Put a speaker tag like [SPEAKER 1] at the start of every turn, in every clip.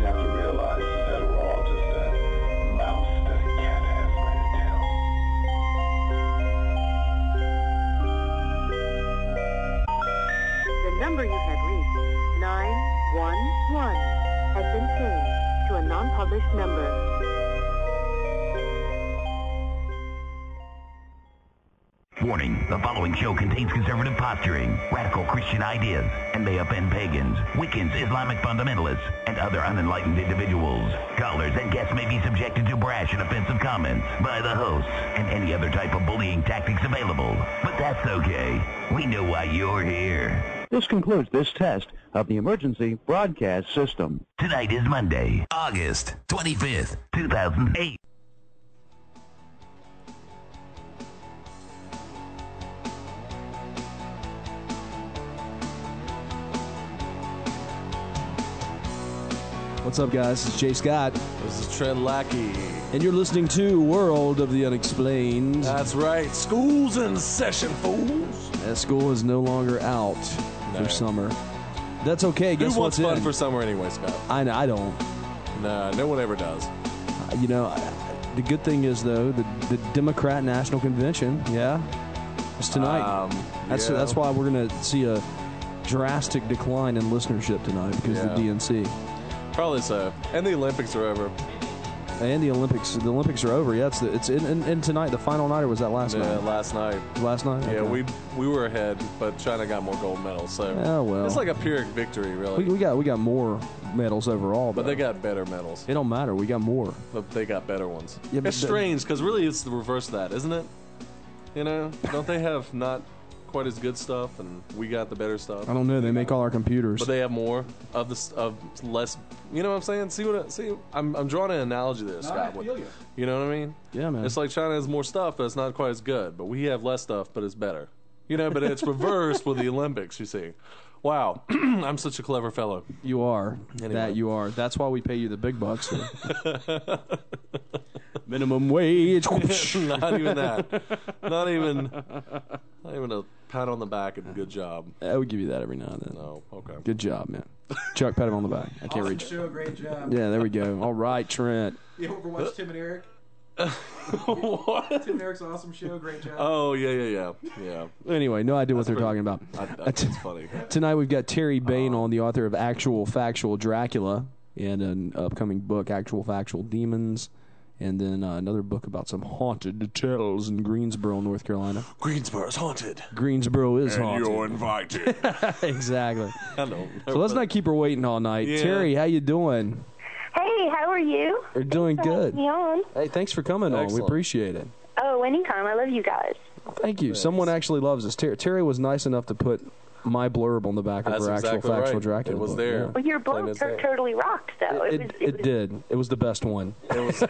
[SPEAKER 1] you have to realize is that we're all just that mouse that a cat has by his tail.
[SPEAKER 2] The number you have reached, 911, has been changed to a non-published number.
[SPEAKER 3] Warning, the following show contains conservative posturing, radical Christian ideas, and may offend pagans, Wiccans, Islamic fundamentalists, and other unenlightened individuals. Callers and guests may be subjected to brash and offensive comments by the hosts and any other type of bullying tactics available. But that's okay. We know why you're here.
[SPEAKER 4] This concludes this test of the emergency broadcast system.
[SPEAKER 3] Tonight is Monday, August 25th, 2008.
[SPEAKER 5] What's up, guys? It's Jay Scott.
[SPEAKER 6] This is Trent Lackey.
[SPEAKER 5] And you're listening to World of the Unexplained.
[SPEAKER 6] That's right. School's in session, fools.
[SPEAKER 5] That school is no longer out for summer. That's okay. Guess
[SPEAKER 6] who wants
[SPEAKER 5] what's
[SPEAKER 6] fun
[SPEAKER 5] in?
[SPEAKER 6] For summer anyway, Scott?
[SPEAKER 5] I don't.
[SPEAKER 6] Nah, no one ever does.
[SPEAKER 5] You know, the good thing is, though, the Democrat National Convention, is tonight. That's why we're going to see a drastic decline in listenership tonight because of the DNC.
[SPEAKER 6] Probably so. And the Olympics are over.
[SPEAKER 5] And the Olympics are over. Yeah, it's in tonight. The final night, or was that last night?
[SPEAKER 6] Yeah, last night.
[SPEAKER 5] Last night.
[SPEAKER 6] Yeah,
[SPEAKER 5] okay.
[SPEAKER 6] we were ahead, but China got more gold medals. So it's like a Pyrrhic victory, really.
[SPEAKER 5] We got more medals overall,
[SPEAKER 6] but they got better medals.
[SPEAKER 5] It don't matter. We got more,
[SPEAKER 6] but they got better ones.
[SPEAKER 5] Yeah,
[SPEAKER 6] it's strange because really it's the reverse of that, isn't it? You know, don't they have not quite as good stuff, and we got the better stuff?
[SPEAKER 5] I don't know. They make all our computers,
[SPEAKER 6] but they have more of less. You know what I'm saying? I'm drawing an analogy there, Scott.
[SPEAKER 5] I feel you.
[SPEAKER 6] You know what I mean?
[SPEAKER 5] Yeah, man.
[SPEAKER 6] It's like China has more stuff, but it's not quite as good. But we have less stuff, but it's better. You know, but it's reversed with the Olympics. You see? Wow, I'm such a clever fellow.
[SPEAKER 5] You are.
[SPEAKER 6] Anyway.
[SPEAKER 5] That you are. That's why we pay you the big bucks. Minimum wage.
[SPEAKER 6] Not even that. Not even a pat on the back and good job.
[SPEAKER 5] I would give you that every now and then.
[SPEAKER 6] No, okay.
[SPEAKER 5] Good job, man. Chuck, pat him on the back. I can't reach.
[SPEAKER 7] Show, great job.
[SPEAKER 5] Yeah, there we go. All right, Trent.
[SPEAKER 7] You ever watch Tim and Eric?
[SPEAKER 6] What?
[SPEAKER 7] Tim and Eric's awesome show, great job.
[SPEAKER 6] Oh, yeah.
[SPEAKER 5] Anyway, no idea what they're talking about.
[SPEAKER 6] That's funny.
[SPEAKER 5] Tonight we've got Terry Bane on, the author of Actual Factual Dracula, and an upcoming book, Actual Factual Demons, and then another book about some haunted tales in Greensboro, North Carolina.
[SPEAKER 6] Greensboro's haunted.
[SPEAKER 5] Greensboro is haunted.
[SPEAKER 6] And you're invited.
[SPEAKER 5] Exactly.
[SPEAKER 6] I know.
[SPEAKER 5] So let's not keep her waiting all night.
[SPEAKER 6] Yeah.
[SPEAKER 5] Terry, how you doing?
[SPEAKER 8] Hey, how are you?
[SPEAKER 5] We're doing good.
[SPEAKER 8] Me on.
[SPEAKER 5] Hey, thanks for coming on. We appreciate it.
[SPEAKER 8] Oh, anytime. I love you guys.
[SPEAKER 5] Thank you. Thanks. Someone actually loves us. Terry was nice enough to put my blurb on the back of her Actual Factual Dracula.
[SPEAKER 6] It was
[SPEAKER 5] book.
[SPEAKER 6] there.
[SPEAKER 5] Yeah.
[SPEAKER 8] Well, your blurb totally rocked, though.
[SPEAKER 5] It did. It was the best one.
[SPEAKER 7] Did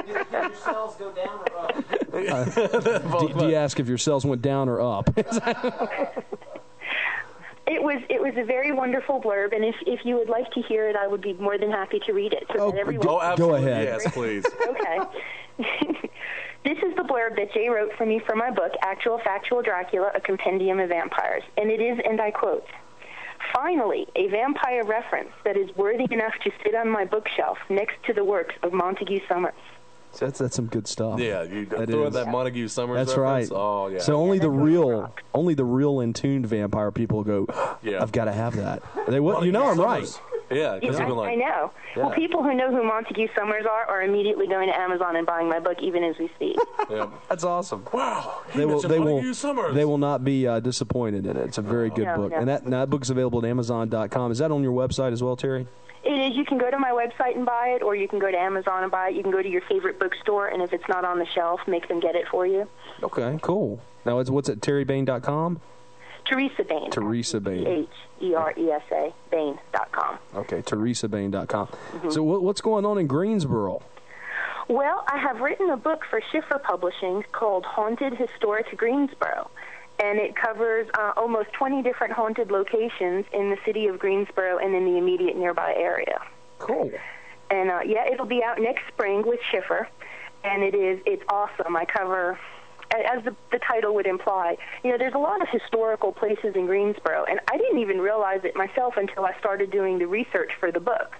[SPEAKER 7] your cells go down or up?
[SPEAKER 5] Do you ask if your cells went down or up?
[SPEAKER 8] It was a very wonderful blurb, and if you would like to hear it, I would be more than happy to read it. So that everyone
[SPEAKER 6] absolutely.
[SPEAKER 5] Go ahead.
[SPEAKER 6] Yes, please.
[SPEAKER 8] Okay. This is the blurb that Jay wrote for me for my book, Actual Factual Dracula, A Compendium of Vampires. And it is, and I quote, "Finally, a vampire reference that is worthy enough to sit on my bookshelf next to the works of Montague Summers."
[SPEAKER 5] That's some good stuff.
[SPEAKER 6] Yeah, you throw in that Montague Summers
[SPEAKER 5] That's
[SPEAKER 6] reference.
[SPEAKER 5] right.
[SPEAKER 6] Oh, yeah.
[SPEAKER 5] So only the real in tuned vampire people go, I've got to have that. I'm right.
[SPEAKER 6] Yeah, because
[SPEAKER 8] I know.
[SPEAKER 5] Yeah.
[SPEAKER 8] Well, people who know who Montague Summers are immediately going to Amazon and buying my book, even as we speak.
[SPEAKER 6] Yeah.
[SPEAKER 5] That's awesome.
[SPEAKER 6] Wow.
[SPEAKER 5] They
[SPEAKER 6] Montague Summers.
[SPEAKER 5] will not be disappointed in it. It's a very good book.
[SPEAKER 8] No.
[SPEAKER 5] And that book's available at Amazon.com. Is that on your website as well, Terry?
[SPEAKER 8] It is. You can go to my website and buy it, or you can go to Amazon and buy it. You can go to your favorite bookstore, and if it's not on the shelf, make them get it for you.
[SPEAKER 5] Okay, cool. Now, what's at terrybane.com?
[SPEAKER 8] Theresa Bane.
[SPEAKER 5] Theresa Bane.
[SPEAKER 8] Theresa Bane.com.
[SPEAKER 5] Okay, teresabane.com. Mm-hmm. So what's going on in Greensboro?
[SPEAKER 8] Well, I have written a book for Schiffer Publishing called Haunted Historic Greensboro. And it covers almost 20 different haunted locations in the city of Greensboro and in the immediate nearby area.
[SPEAKER 5] Cool.
[SPEAKER 8] And, it'll be out next spring with Schiffer. And it's awesome. I cover, as the title would imply, there's a lot of historical places in Greensboro. And I didn't even realize it myself until I started doing the research for the book.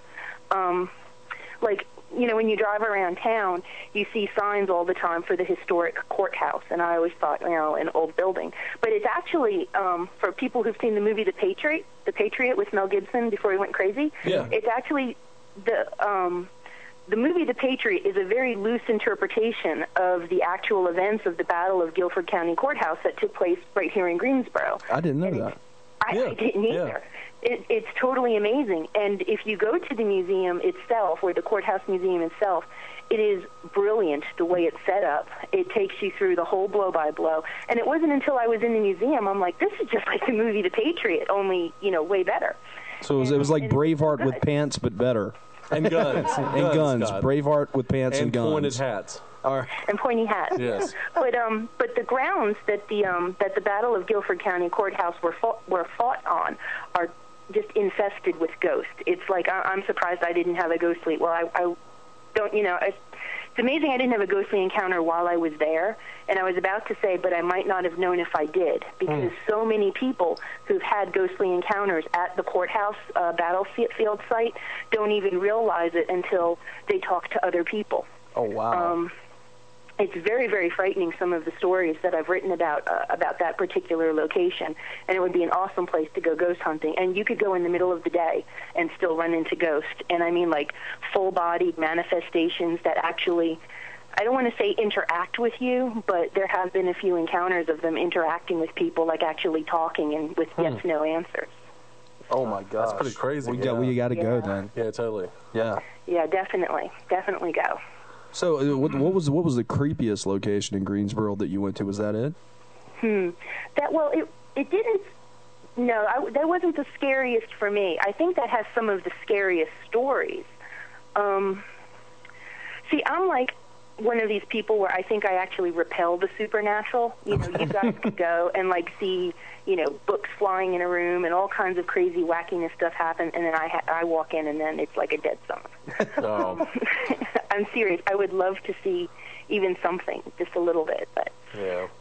[SPEAKER 8] like, you know, when you drive around town, you see signs all the time for the historic courthouse, and I always thought, you know, an old building. But it's actually, for people who've seen the movie The Patriot with Mel Gibson before he went crazy, it's actually the movie The Patriot is a very loose interpretation of the actual events of the Battle of Guilford County Courthouse that took place right here in Greensboro.
[SPEAKER 5] I didn't know that.
[SPEAKER 8] I didn't either. It's totally amazing. And if you go to the museum itself, or the courthouse museum itself, it is brilliant the way it's set up. It takes you through the whole blow-by-blow. And it wasn't until I was in the museum, I'm like, this is just like the movie The Patriot, only, you know, way better.
[SPEAKER 5] So it was like Braveheart with pants, but better.
[SPEAKER 6] And guns.
[SPEAKER 5] Guns. Braveheart with pants and guns.
[SPEAKER 6] And pointed hats.
[SPEAKER 8] And pointy hats.
[SPEAKER 6] Yes.
[SPEAKER 8] But the grounds that the Battle of Guilford County Courthouse were fought on are just infested with ghosts. It's like, I'm surprised I didn't have a ghostly. Well, I don't, you know, it's amazing I didn't have a ghostly encounter while I was there. And I was about to say, but I might not have known if I did, because so many people who've had ghostly encounters at the courthouse battlefield site don't even realize it until they talk to other people.
[SPEAKER 5] Oh, wow.
[SPEAKER 8] It's very, very frightening, some of the stories that I've written about that particular location, and it would be an awesome place to go ghost hunting. And you could go in the middle of the day and still run into ghosts, and I mean like full-bodied manifestations that actually, I don't want to say interact with you, but there have been a few encounters of them interacting with people, like actually talking and with yes-no answers.
[SPEAKER 5] Oh, my gosh.
[SPEAKER 6] That's pretty crazy.
[SPEAKER 5] We got to go then.
[SPEAKER 6] Yeah, totally.
[SPEAKER 5] Yeah.
[SPEAKER 8] Yeah, definitely go.
[SPEAKER 5] So, what was the creepiest location in Greensboro that you went to? Was that it?
[SPEAKER 8] It didn't. No, that wasn't the scariest for me. I think that has some of the scariest stories. See, I'm like one of these people where I think I actually repel the supernatural. You know, you guys could go and like see, you know, books flying in a room and all kinds of crazy wackiness stuff happen, and then I walk in and then it's like a dead zone. I'm serious. I would love to see even something, just a little bit. But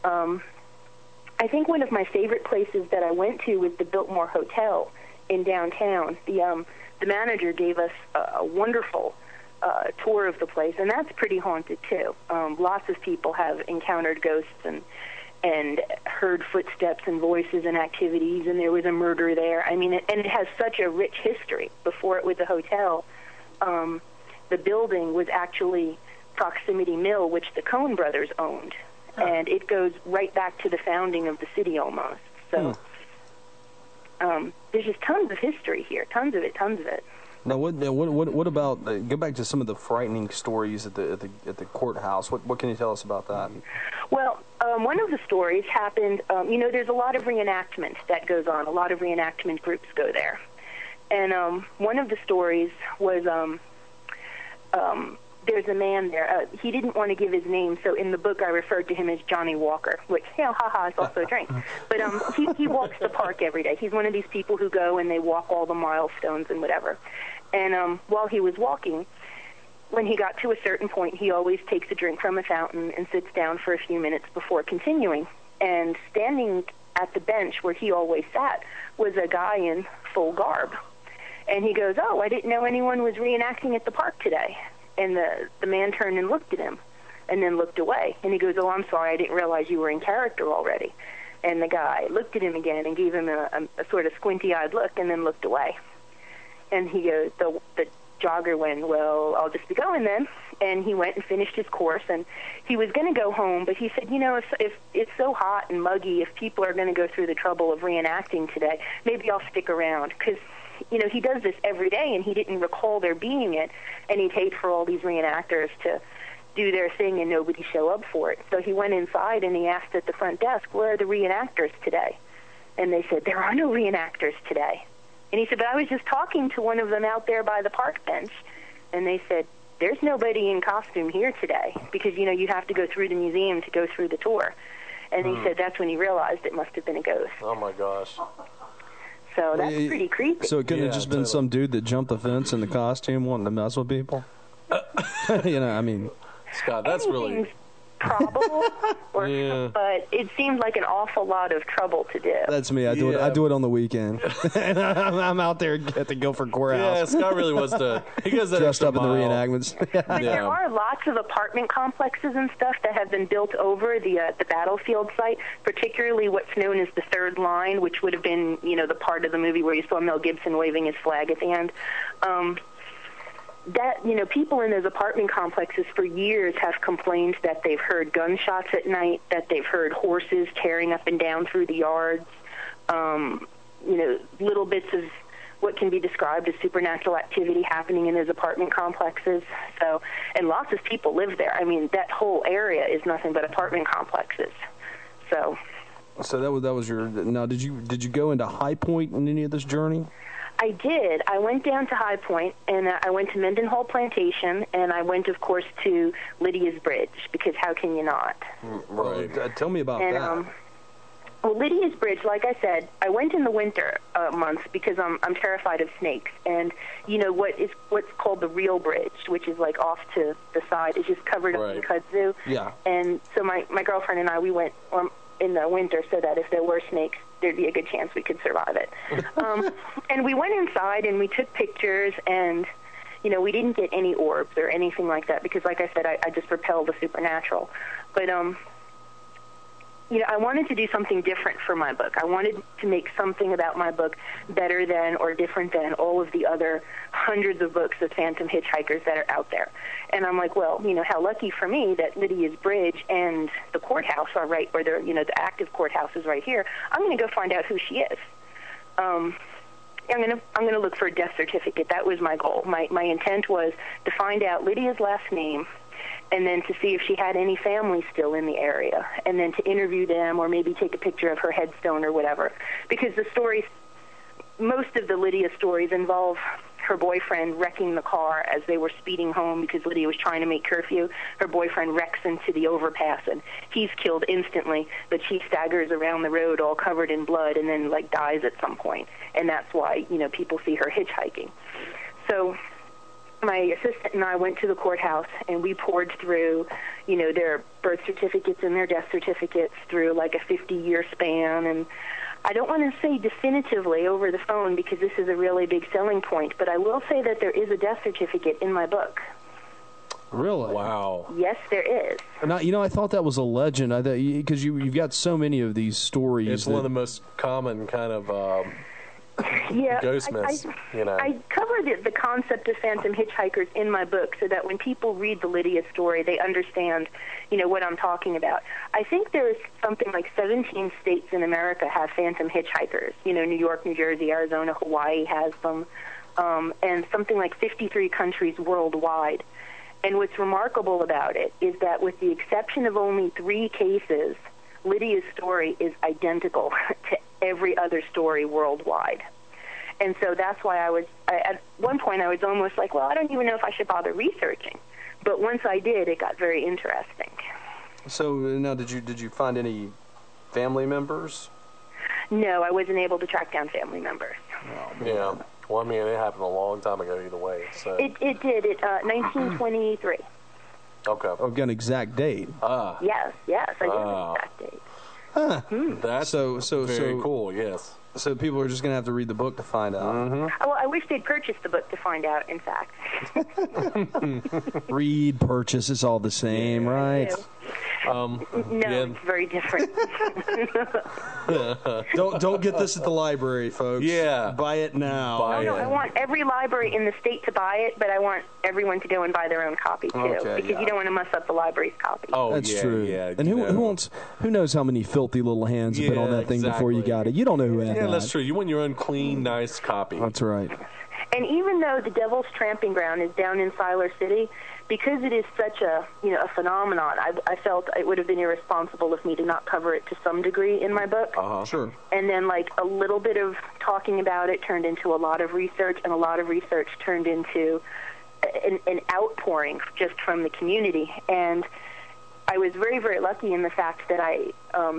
[SPEAKER 8] I think one of my favorite places that I went to was the Biltmore Hotel in downtown. The manager gave us a wonderful tour of the place, and that's pretty haunted too. Lots of people have encountered ghosts and heard footsteps and voices and activities, and there was a murder there. I mean, and it has such a rich history. Before it was a hotel, the building was actually Proximity Mill, which the Coen brothers owned, and it goes right back to the founding of the city almost. So there's just tons of history here, tons of it.
[SPEAKER 5] Now, what about go back to some of the frightening stories at the courthouse? What can you tell us about that?
[SPEAKER 8] Well, one of the stories happened. You know, there's a lot of reenactment that goes on. A lot of reenactment groups go there, and one of the stories was there's a man there. He didn't want to give his name, so in the book I referred to him as Johnny Walker, which, you know, haha, is also a drink. But he walks the park every day. He's one of these people who go and they walk all the milestones and whatever. And while he was walking, when he got to a certain point, he always takes a drink from a fountain and sits down for a few minutes before continuing. And standing at the bench where he always sat was a guy in full garb. And he goes, "Oh, I didn't know anyone was reenacting at the park today." And the man turned and looked at him and then looked away. And he goes, "Oh, I'm sorry, I didn't realize you were in character already." And the guy looked at him again and gave him a sort of squinty-eyed look and then looked away. And he goes, the jogger went, "Well, I'll just be going then." And he went and finished his course, and he was going to go home, but he said, "You know, if it's so hot and muggy, if people are going to go through the trouble of reenacting today, maybe I'll stick around," because, you know, he does this every day, and he didn't recall there being it, and he'd hate for all these reenactors to do their thing and nobody show up for it. So he went inside and he asked at the front desk, "Where are the reenactors today?" And they said, "There are no reenactors today." And he said, "But I was just talking to one of them out there by the park bench." And they said, "There's nobody in costume here today because, you know, you have to go through the museum to go through the tour." And he said that's when he realized it must have been a ghost.
[SPEAKER 6] Oh, my gosh.
[SPEAKER 8] So that's pretty creepy.
[SPEAKER 5] So it couldn't have just been some dude that jumped the fence in the costume wanting to mess with people? You know, I mean...
[SPEAKER 6] Scott, that's really...
[SPEAKER 8] probable, but it seemed like an awful lot of trouble to do.
[SPEAKER 5] That's me. I do it on the weekend. I'm out there at the Guilford Courthouse.
[SPEAKER 6] Yeah, Scott really wants to. He goes that
[SPEAKER 5] dressed
[SPEAKER 6] extra
[SPEAKER 5] up in the
[SPEAKER 6] mile.
[SPEAKER 5] reenactments.
[SPEAKER 8] But there are lots of apartment complexes and stuff that have been built over the battlefild site, particularly what's known as the third line, which would have been, the part of the movie where you saw Mel Gibson waving his flag at the end. People in those apartment complexes for years have complained that they've heard gunshots at night, that they've heard horses tearing up and down through the yards, little bits of what can be described as supernatural activity happening in those apartment complexes. So, and lots of people live there. I mean, that whole area is nothing but apartment complexes. So
[SPEAKER 5] that was your. Now, did you go into High Point in any of this journey?
[SPEAKER 8] I did. I went down to High Point, and I went to Mendenhall Plantation, and I went, of course, to Lydia's Bridge, because how can you not?
[SPEAKER 5] Right. Tell me about that.
[SPEAKER 8] Well, Lydia's Bridge, like I said, I went in the winter months because I'm terrified of snakes. And, what's called the real bridge, which is, like, off to the side, is just covered up in kudzu. Yeah. And so my girlfriend and I, we went in the winter so that if there were snakes, there'd be a good chance we could survive it. And we went inside and we took pictures, and, we didn't get any orbs or anything like that because, like I said, I just repelled the supernatural. But, I wanted to do something different for my book. I wanted to make something about my book better than or different than all of the other hundreds of books of phantom hitchhikers that are out there. And I'm like, well, how lucky for me that Lydia's Bridge and the courthouse are right, or the active courthouse is right here. I'm going to go find out who she is. I'm going to look for a death certificate. That was my goal. My intent was to find out Lydia's last name, and then to see if she had any family still in the area, and then to interview them or maybe take a picture of her headstone or whatever. Because the stories, most of the Lydia stories involve her boyfriend wrecking the car as they were speeding home because Lydia was trying to make curfew. Her boyfriend wrecks into the overpass, and he's killed instantly, but she staggers around the road all covered in blood and then, dies at some point. And that's why, people see her hitchhiking. So my assistant and I went to the courthouse, and we poured through, their birth certificates and their death certificates through, a 50-year span. And I don't want to say definitively over the phone because this is a really big selling point, but I will say that there is a death certificate in my book.
[SPEAKER 5] Really?
[SPEAKER 6] Wow.
[SPEAKER 8] Yes, there is.
[SPEAKER 5] Now, I thought that was a legend. Because you've got so many of these stories.
[SPEAKER 6] It's one of the most common kind of ghost myths.
[SPEAKER 8] I cover the concept of phantom hitchhikers in my book so that when people read the Lydia story, they understand, what I'm talking about. I think there's something like 17 states in America have phantom hitchhikers. New York, New Jersey, Arizona, Hawaii has them, and something like 53 countries worldwide. And what's remarkable about it is that with the exception of only 3 cases, Lydia's story is identical to every other story worldwide. And so that's why at one point I was almost like, well, I don't even know if I should bother researching. But once I did, it got very interesting.
[SPEAKER 5] So now, did you find any family members?
[SPEAKER 8] No, I wasn't able to track down family members.
[SPEAKER 5] Oh,
[SPEAKER 6] yeah. Well, it happened a long time ago either way. So.
[SPEAKER 8] It did. 1923.
[SPEAKER 6] Okay.
[SPEAKER 5] I've got an exact date.
[SPEAKER 8] Yes, I do have an exact date.
[SPEAKER 5] Huh.
[SPEAKER 6] That's very cool, yes.
[SPEAKER 5] So people are just going to have to read the book to find out.
[SPEAKER 8] Mm-hmm. Well, I wish they'd purchase the book to find out, in fact.
[SPEAKER 5] Read, purchase, it's all the same, right?
[SPEAKER 8] It's very different.
[SPEAKER 5] Don't get this at the library, folks.
[SPEAKER 6] Yeah.
[SPEAKER 5] Buy it now.
[SPEAKER 8] I want every library in the state to buy it, but I want everyone to go and buy their own copy, too.
[SPEAKER 5] Okay,
[SPEAKER 8] because you don't want to mess up the library's copy.
[SPEAKER 6] Oh,
[SPEAKER 5] that's true.
[SPEAKER 6] Yeah,
[SPEAKER 5] and who knows how many filthy little hands have been on that thing before you got it. You don't know who had that.
[SPEAKER 6] Yeah, that's true. You want your own clean, nice copy.
[SPEAKER 5] That's right.
[SPEAKER 8] And even though the Devil's Tramping Ground is down in Siler City, because it is such a phenomenon, I felt it would have been irresponsible of me to not cover it to some degree in my book.
[SPEAKER 5] Sure.
[SPEAKER 8] And then a little bit of talking about it turned into a lot of research, and a lot of research turned into an outpouring just from the community. And I was very, very lucky in the fact that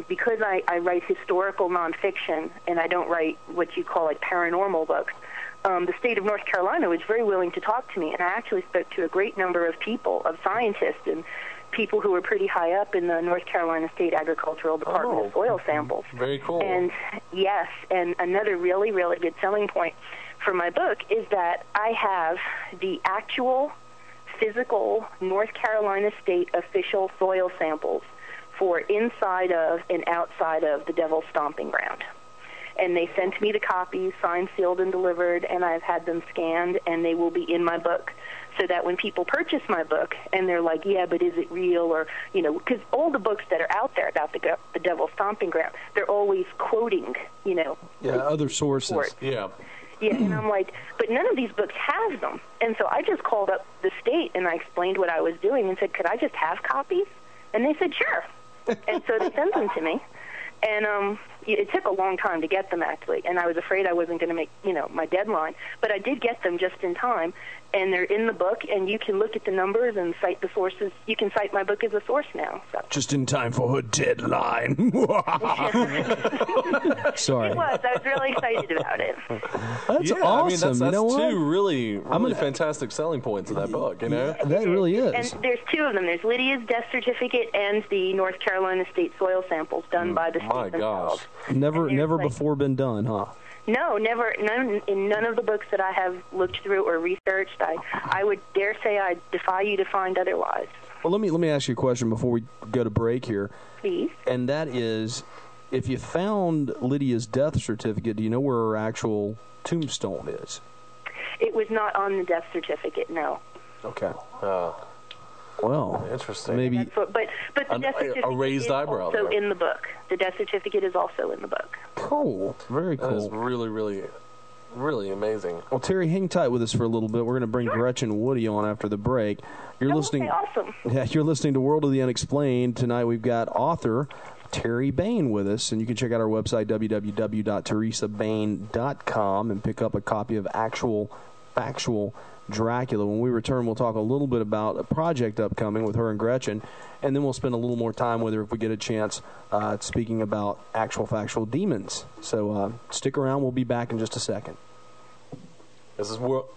[SPEAKER 8] because I write historical nonfiction and I don't write what you call paranormal books, the state of North Carolina was very willing to talk to me, and I actually spoke to a great number of people, of scientists and people who were pretty high up in the North Carolina State Agricultural Department of Soil Samples.
[SPEAKER 6] Very cool.
[SPEAKER 8] And yes, and another really, really good selling point for my book is that I have the actual physical North Carolina State official soil samples for inside of and outside of the Devil's Stomping Ground. And they sent me the copies, signed, sealed, and delivered, and I've had them scanned, and they will be in my book. So that when people purchase my book and they're like, yeah, but is it real? Or, you know, because all the books that are out there about the Devil's Stomping Ground, they're always quoting, you know.
[SPEAKER 5] Yeah, other sources.
[SPEAKER 8] Reports.
[SPEAKER 6] Yeah.
[SPEAKER 8] Yeah, and I'm like, but none of these books have them. And so I just called up the state and I explained what I was doing and said, could I just have copies? And they said, sure. And so they sent them to me. And it took a long time to get them, actually. And I was afraid I wasn't going to make, you know, my deadline. But I did get them just in time. And they're in the book, and you can look at the numbers and cite the sources. You can cite my book as a source now. So.
[SPEAKER 5] Just in time for her deadline. Sorry.
[SPEAKER 8] It was. I was really excited about it.
[SPEAKER 5] That's awesome.
[SPEAKER 6] I mean, that's
[SPEAKER 5] you know what?
[SPEAKER 6] two really fantastic selling points of that book, you know?
[SPEAKER 5] Yeah, that really is.
[SPEAKER 8] And there's two of them. There's Lydia's death certificate and the North Carolina State soil samples done by the state themselves.
[SPEAKER 5] Never before been done, huh?
[SPEAKER 8] No, never. In none of the books that I have looked through or researched, I would dare say I defy you to find otherwise.
[SPEAKER 5] Well, let me ask you a question before we go to break here.
[SPEAKER 8] Please.
[SPEAKER 5] And that is, if you found Lydia's death certificate, do you know where her actual tombstone is?
[SPEAKER 8] It was not on the death certificate, no.
[SPEAKER 5] Okay. Well,
[SPEAKER 6] interesting.
[SPEAKER 5] Maybe.
[SPEAKER 8] But the death certificate
[SPEAKER 6] a raised
[SPEAKER 8] is
[SPEAKER 6] eyebrow
[SPEAKER 8] also
[SPEAKER 6] there.
[SPEAKER 8] in the book. The death certificate is also in the book.
[SPEAKER 5] Cool. Very cool.
[SPEAKER 6] That is really, really, really amazing.
[SPEAKER 5] Well, Terry, hang tight with us for a little bit. We're going to bring Gretchen Woody on after the break. You're listening.
[SPEAKER 8] Awesome.
[SPEAKER 5] Yeah, you're listening to World of the Unexplained. Tonight we've got author Terry Bane with us, and you can check out our website, www.theresabane.com, and pick up a copy of Actual Factual Dracula. When we return, we'll talk a little bit about a project upcoming with her and Gretchen, and then we'll spend a little more time with her if we get a chance speaking about actual factual demons. So stick around. We'll be back in just a second.
[SPEAKER 6] This is world.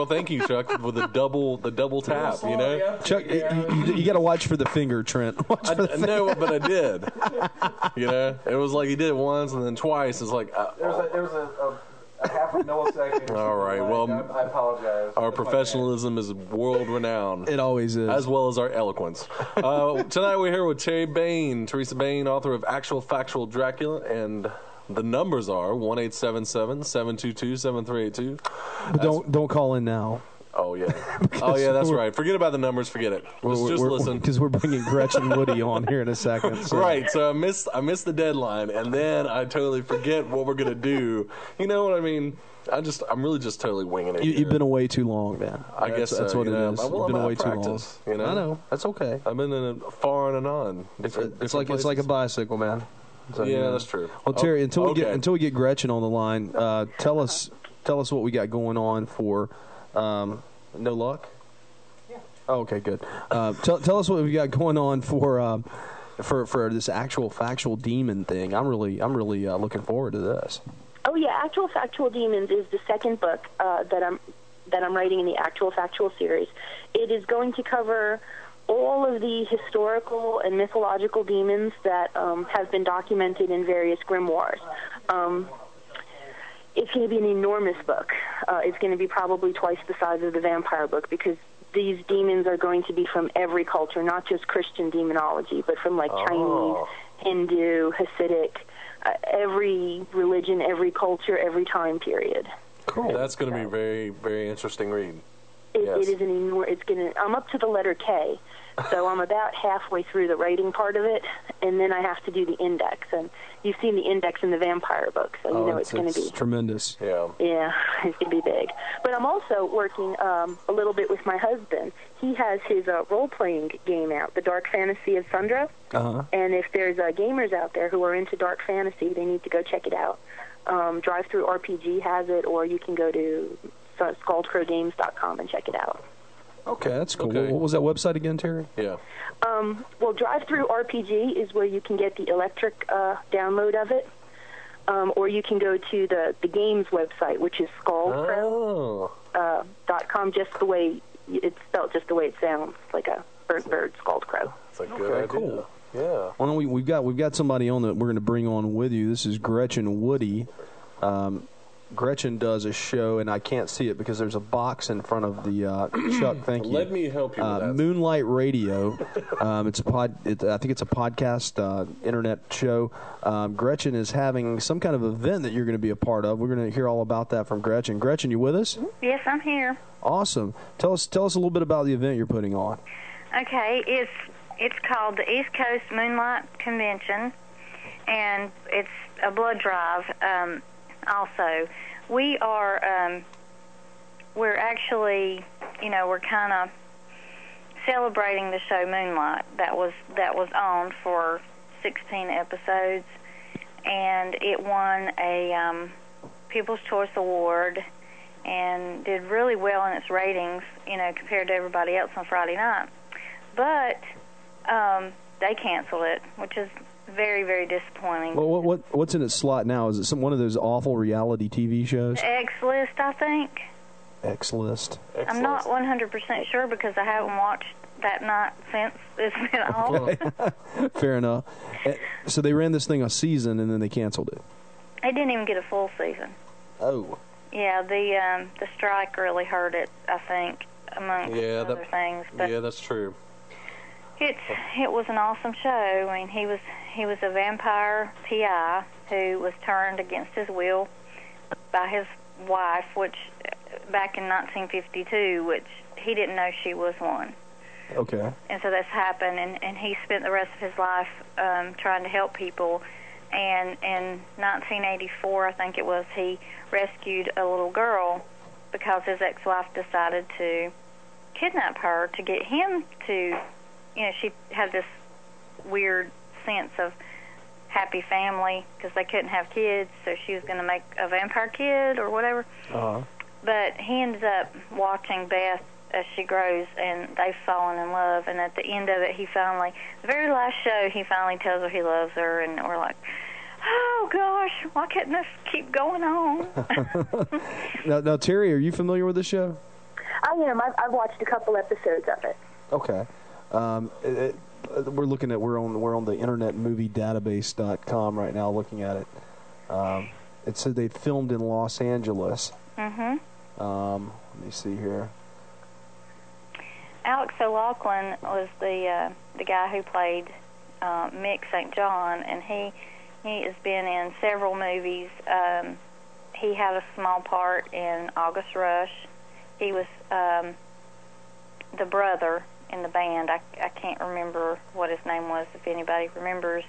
[SPEAKER 6] Thank you, Chuck, with the double tap. You know,
[SPEAKER 5] Chuck, you got to watch for the finger, Trent.
[SPEAKER 6] No, but I did. You know, it was like he did it once and then twice. It's like
[SPEAKER 9] There's a half a millisecond.
[SPEAKER 6] All right, well,
[SPEAKER 9] I apologize.
[SPEAKER 6] Our professionalism is world-renowned.
[SPEAKER 5] It always is.
[SPEAKER 6] As well as our eloquence. Tonight we're here with Terry Bane, Theresa Bane, author of Actual Factual Dracula, and the numbers are 1-877-722-7382.
[SPEAKER 5] But don't call in now.
[SPEAKER 6] Oh, yeah. That's right. Forget about the numbers. Forget it. Just listen.
[SPEAKER 5] Because we're bringing Gretchen Woody on here in a second. So.
[SPEAKER 6] Right. So I missed the deadline, and then I totally forget what we're going to do. You know what I mean? I'm really just totally winging it.
[SPEAKER 5] You've been away too long, man.
[SPEAKER 6] I guess
[SPEAKER 5] that's what it is.
[SPEAKER 6] Well,
[SPEAKER 5] You've been away
[SPEAKER 6] practice,
[SPEAKER 5] too long.
[SPEAKER 6] You know?
[SPEAKER 5] I know. That's okay.
[SPEAKER 6] I've been in a far and on.
[SPEAKER 5] It's like a bicycle, man. So,
[SPEAKER 6] yeah, that's true.
[SPEAKER 5] Well, Terry, until we get Gretchen on the line, tell us what we got going on for. No luck?
[SPEAKER 9] Yeah.
[SPEAKER 5] Oh, okay, good. Tell us what we got going on for this actual factual demon thing. I'm really looking forward to this.
[SPEAKER 8] Oh yeah, Actual Factual Demons is the second book that I'm writing in the Actual Factual series. It is going to cover all of the historical and mythological demons that have been documented in various grimoires. It's going to be an enormous book. It's going to be probably twice the size of the vampire book because these demons are going to be from every culture, not just Christian demonology, but from like Chinese, Hindu, Hasidic, every religion, every culture, every time period.
[SPEAKER 6] Cool. That's going to be a very, very interesting read.
[SPEAKER 8] It is an enormous. I'm up to the letter K, so I'm about halfway through the writing part of it, and then I have to do the index. And you've seen the index in the vampire book, so you know it's going to be
[SPEAKER 5] tremendous.
[SPEAKER 6] Yeah,
[SPEAKER 8] it's going to be big. But I'm also working a little bit with my husband. He has his role-playing game out, The Dark Fantasy of Sundra. And if there's gamers out there who are into dark fantasy, they need to go check it out. Drive-Thru RPG has it, or you can go to ScaldCrowGames.com and check it out.
[SPEAKER 5] Okay, that's cool.
[SPEAKER 6] Okay.
[SPEAKER 5] What was that website again, Terry?
[SPEAKER 6] Yeah.
[SPEAKER 8] Well, Drive-Thru RPG is where you can get the electric download of it, or you can go to the games website, which is ScaldCrow.com, just the way it's spelled, just the way it sounds, like a bird, scald crow.
[SPEAKER 6] That's a good idea.
[SPEAKER 5] Cool.
[SPEAKER 6] Yeah.
[SPEAKER 5] Well, we've got somebody on that we're going to bring on with you. This is Gretchen Woody. Gretchen does a show, and I can't see it because there's a box in front of the Chuck. Thank you.
[SPEAKER 6] Let me help you with that.
[SPEAKER 5] Moonlight Radio. It's a I think it's a podcast internet show. Gretchen is having some kind of event that you're going to be a part of. We're going to hear all about that from Gretchen. Gretchen, you with us?
[SPEAKER 10] Yes, I'm here.
[SPEAKER 5] Awesome. Tell us a little bit about the event you're putting on.
[SPEAKER 10] Okay, it's called the East Coast Moonlight Convention, and it's a blood drive. Also, we are we're actually, we're kind of celebrating the show Moonlight that was on for 16 episodes, and it won a People's Choice Award and did really well in its ratings, compared to everybody else on Friday night. But they canceled it, which is very, very disappointing.
[SPEAKER 5] Well, what's in its slot now? Is it one of those awful reality TV shows?
[SPEAKER 10] X-List, I think.
[SPEAKER 5] X-List.
[SPEAKER 10] I'm not 100% sure because I haven't watched that night since it's been on.
[SPEAKER 5] Okay. Fair enough. So they ran this thing a season and then they canceled it.
[SPEAKER 10] They didn't even get a full season.
[SPEAKER 5] Oh.
[SPEAKER 10] Yeah, the strike really hurt it, I think, among other things. But
[SPEAKER 6] yeah, that's true.
[SPEAKER 10] It was an awesome show. I mean, he was a vampire PI who was turned against his will by his wife, which back in 1952, which he didn't know she was one.
[SPEAKER 5] Okay.
[SPEAKER 10] And so that's happened, and he spent the rest of his life trying to help people. And in 1984, I think it was, he rescued a little girl because his ex-wife decided to kidnap her to get him to, she had this weird sense of happy family because they couldn't have kids, so she was going to make a vampire kid or whatever.
[SPEAKER 5] Uh-huh.
[SPEAKER 10] But he ends up watching Beth as she grows, and they've fallen in love. And at the end of it, the very last show, he finally tells her he loves her, and we're like, oh gosh, why couldn't this keep going on?
[SPEAKER 5] Now, Terry, are you familiar with this show?
[SPEAKER 8] I am. I've watched a couple episodes of it.
[SPEAKER 5] Okay. We're on the internetmoviedatabase.com right now looking at it. It said they filmed in Los Angeles.
[SPEAKER 10] Mm-hmm.
[SPEAKER 5] Let me see here.
[SPEAKER 10] Alex O'Loughlin was the guy who played Mick St. John, and he has been in several movies. He had a small part in August Rush. He was the brother in the band. I can't remember what his name was, if anybody remembers.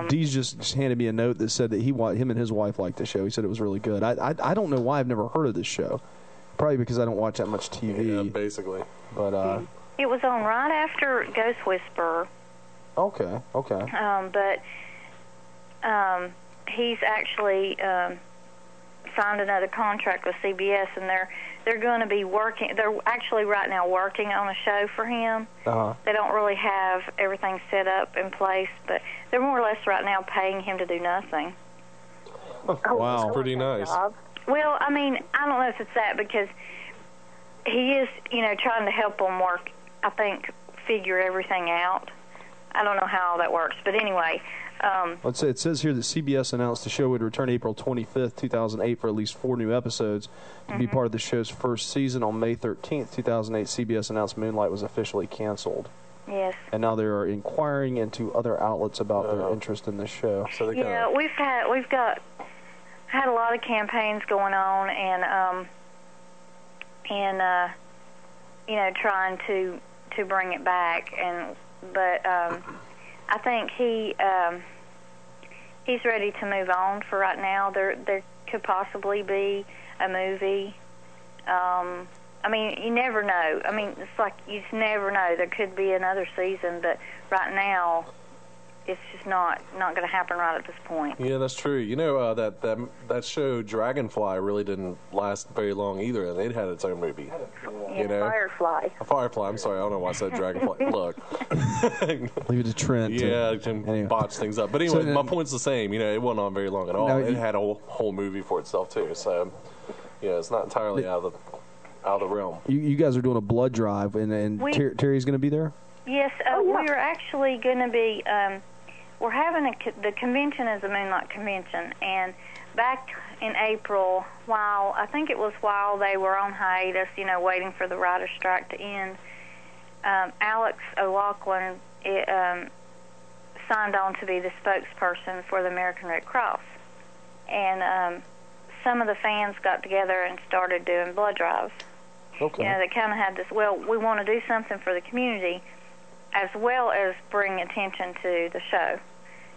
[SPEAKER 5] Dee's just handed me a note that said that him and his wife liked the show. He said it was really good. I don't know why I've never heard of this show. Probably because I don't watch that much TV.
[SPEAKER 6] Yeah, basically.
[SPEAKER 5] But
[SPEAKER 10] it was on right after Ghost Whisperer.
[SPEAKER 5] Okay.
[SPEAKER 10] But he's actually signed another contract with CBS, and they're going to be working. They're actually right now working on a show for him.
[SPEAKER 5] Uh-huh.
[SPEAKER 10] They don't really have everything set up in place, but they're more or less right now paying him to do nothing.
[SPEAKER 5] Wow,
[SPEAKER 6] that's pretty nice.
[SPEAKER 10] Well, I mean, I don't know if it's that, because he is, trying to help them work, I think, figure everything out. I don't know how all that works, but anyway.
[SPEAKER 5] It says here that CBS announced the show would return April 25th, 2008 for at least 4 new episodes to be part of the show's first season. On May 13th, 2008, CBS announced Moonlight was officially canceled.
[SPEAKER 10] Yes.
[SPEAKER 5] And now they are inquiring into other outlets about their interest in the show.
[SPEAKER 6] So
[SPEAKER 10] we've had a lot of campaigns going on, and trying to bring it back, but I think he's ready to move on for right now. There could possibly be a movie. I mean, you never know. I mean, it's like you just never know. There could be another season, but right now, it's just not going to happen right at this point.
[SPEAKER 6] Yeah, that's true. That show Dragonfly really didn't last very long either, and it had its own movie.
[SPEAKER 10] Yeah,
[SPEAKER 8] Firefly.
[SPEAKER 6] I'm sorry, I don't know why I said Dragonfly. Look.
[SPEAKER 5] Leave it to Trent.
[SPEAKER 6] Yeah, to botch things up. But anyway, my point's the same. It wasn't on very long at all. It had a whole movie for itself, too. So, it's not entirely out of the out of the realm.
[SPEAKER 5] You guys are doing a blood drive, and Terry's going to be there?
[SPEAKER 10] Yes, we are actually going to be, we're having the convention is a Moonlight convention, and back in April, I think it was while they were on hiatus, waiting for the writer's strike to end, Alex O'Loughlin signed on to be the spokesperson for the American Red Cross. And some of the fans got together and started doing blood drives.
[SPEAKER 5] Okay.
[SPEAKER 10] They kind of had this, we want to do something for the community as well as bring attention to the show.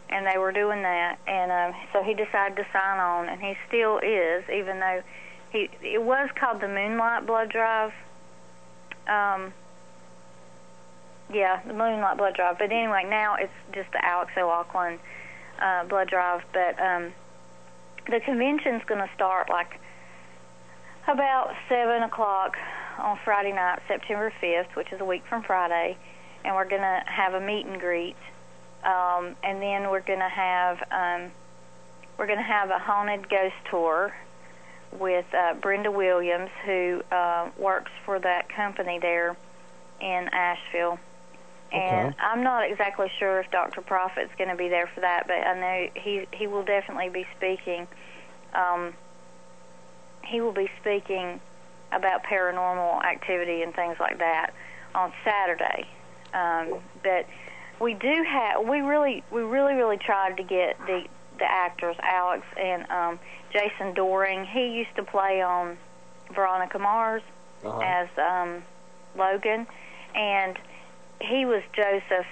[SPEAKER 10] And they were doing that. And so he decided to sign on, and he still is, even though it was called the Moonlight Blood Drive. The Moonlight Blood Drive. But anyway, now it's just the Alex O'Loughlin Blood Drive. But the convention's going to start about 7 o'clock on Friday night, September 5th, which is a week from Friday, and we're going to have a meet and greet, and then we're going to have a haunted ghost tour with Brenda Williams, who works for that company there in Asheville. And I'm not exactly sure if Dr. Prophet's going to be there for that, but I know he will definitely be speaking. He will be speaking about paranormal activity and things like that on Saturday. But we really tried to get the actors, Alex and Jason Doring. He used to play on Veronica Mars as Logan, and he was Joseph,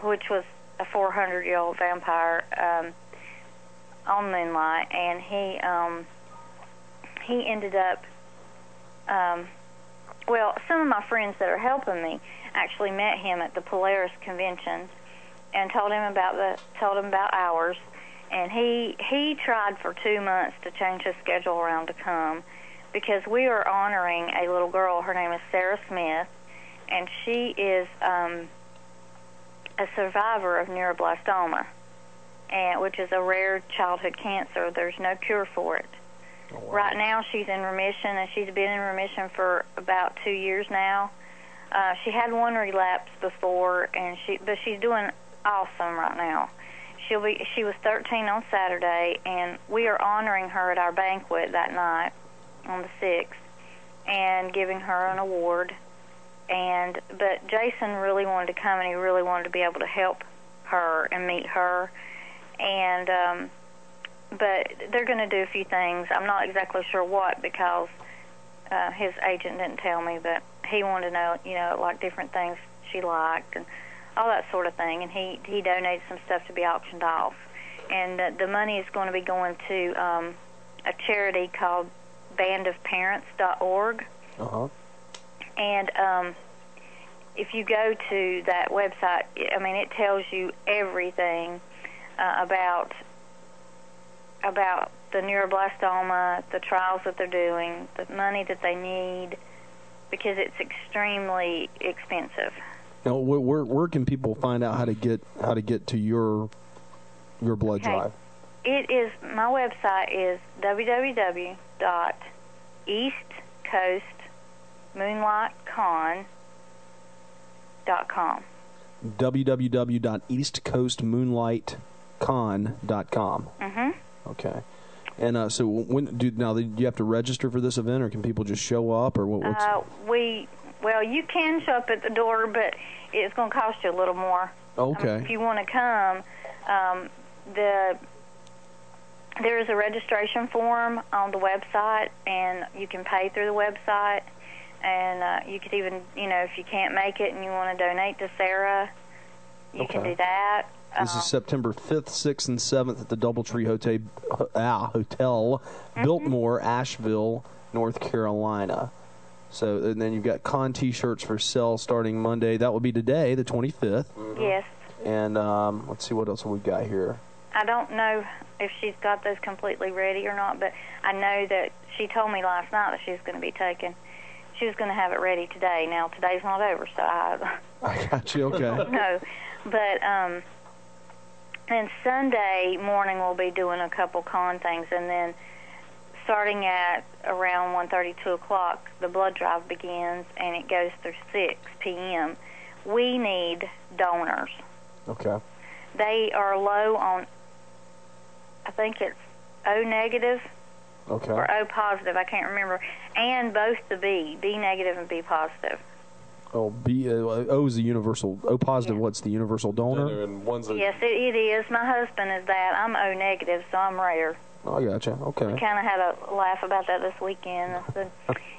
[SPEAKER 10] which was a 400-year-old vampire on Moonlight, and he ended up. Some of my friends that are helping me actually met him at the Polaris convention and told him about ours, and he tried for 2 months to change his schedule around to come, because we are honoring a little girl. Her name is Sarah Smith, and she is a survivor of neuroblastoma, which is a rare childhood cancer. There's no cure for it. Oh, wow. Right now she's in remission, and she's been in remission for about 2 years now. She had one relapse before, but she's doing awesome right now. She was 13 on Saturday, and we are honoring her at our banquet that night on the 6th and giving her an award. But Jason really wanted to come, and he really wanted to be able to help her and meet her. And but they're going to do a few things. I'm not exactly sure what, because his agent didn't tell me, but he wanted to know, like different things she liked and all that sort of thing. And he donated some stuff to be auctioned off. And the money is going to be going to a charity called bandofparents.org. And if you go to that website, it tells you everything about the neuroblastoma, the trials that they're doing, the money that they need, because it's extremely expensive.
[SPEAKER 5] Now, where can people find out how to get to your blood drive?
[SPEAKER 10] It is, my website is www.eastcoastmoonlightcon.com. www.eastcoastmoonlightcon.com. Okay. And so do you have to register for this event, or can people just show up, or what's? You can show up at the door, but it's going to cost you a little more.
[SPEAKER 5] Okay.
[SPEAKER 10] If you want to come, there is a registration form on the website, and you can pay through the website. And you could even, if you can't make it and you want to donate to Sarah, you can do that.
[SPEAKER 5] This is September 5th, 6th, and 7th at the Doubletree Hotel, Biltmore, Asheville, North Carolina. So, and then you've got con T-shirts for sale starting Monday. That will be today, the 25th.
[SPEAKER 10] Yes.
[SPEAKER 5] And let's see what else we've got here.
[SPEAKER 10] I don't know if she's got those completely ready or not, but I know that she told me last night that she was going to be taken. She was going to have it ready today. Now, today's not over, so I
[SPEAKER 5] got you, okay.
[SPEAKER 10] No, but and Sunday morning we'll be doing a couple con things, and then starting at around 1:30, 2 o'clock, the blood drive begins, and it goes through 6 p.m. We need donors.
[SPEAKER 5] Okay.
[SPEAKER 10] They are low on, I think it's O negative
[SPEAKER 5] Okay.
[SPEAKER 10] or O positive, I can't remember, and both the B negative and B positive.
[SPEAKER 5] Oh, O is the universal. O positive. What's the universal donor?
[SPEAKER 6] And one's
[SPEAKER 10] Yes, it is. My husband is that. I'm O negative, so I'm rare.
[SPEAKER 5] Oh, I gotcha. Okay.
[SPEAKER 10] We kind of had a laugh about that this weekend. I said,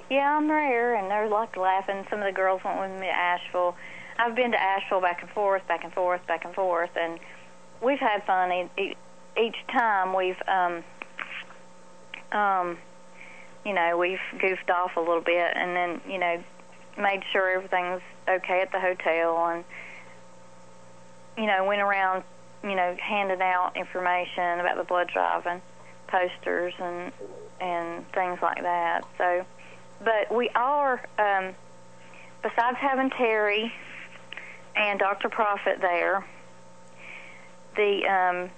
[SPEAKER 10] yeah, I'm rare, and they're like laughing. Some of the girls went with me to Asheville. I've been to Asheville back and forth, and we've had fun. Each time we've, we've goofed off a little bit, and then, made sure everything's okay at the hotel, and, went around, handing out information about the blood drive and posters and things like that. So, but we are, besides having Terry and Dr. Prophet there, the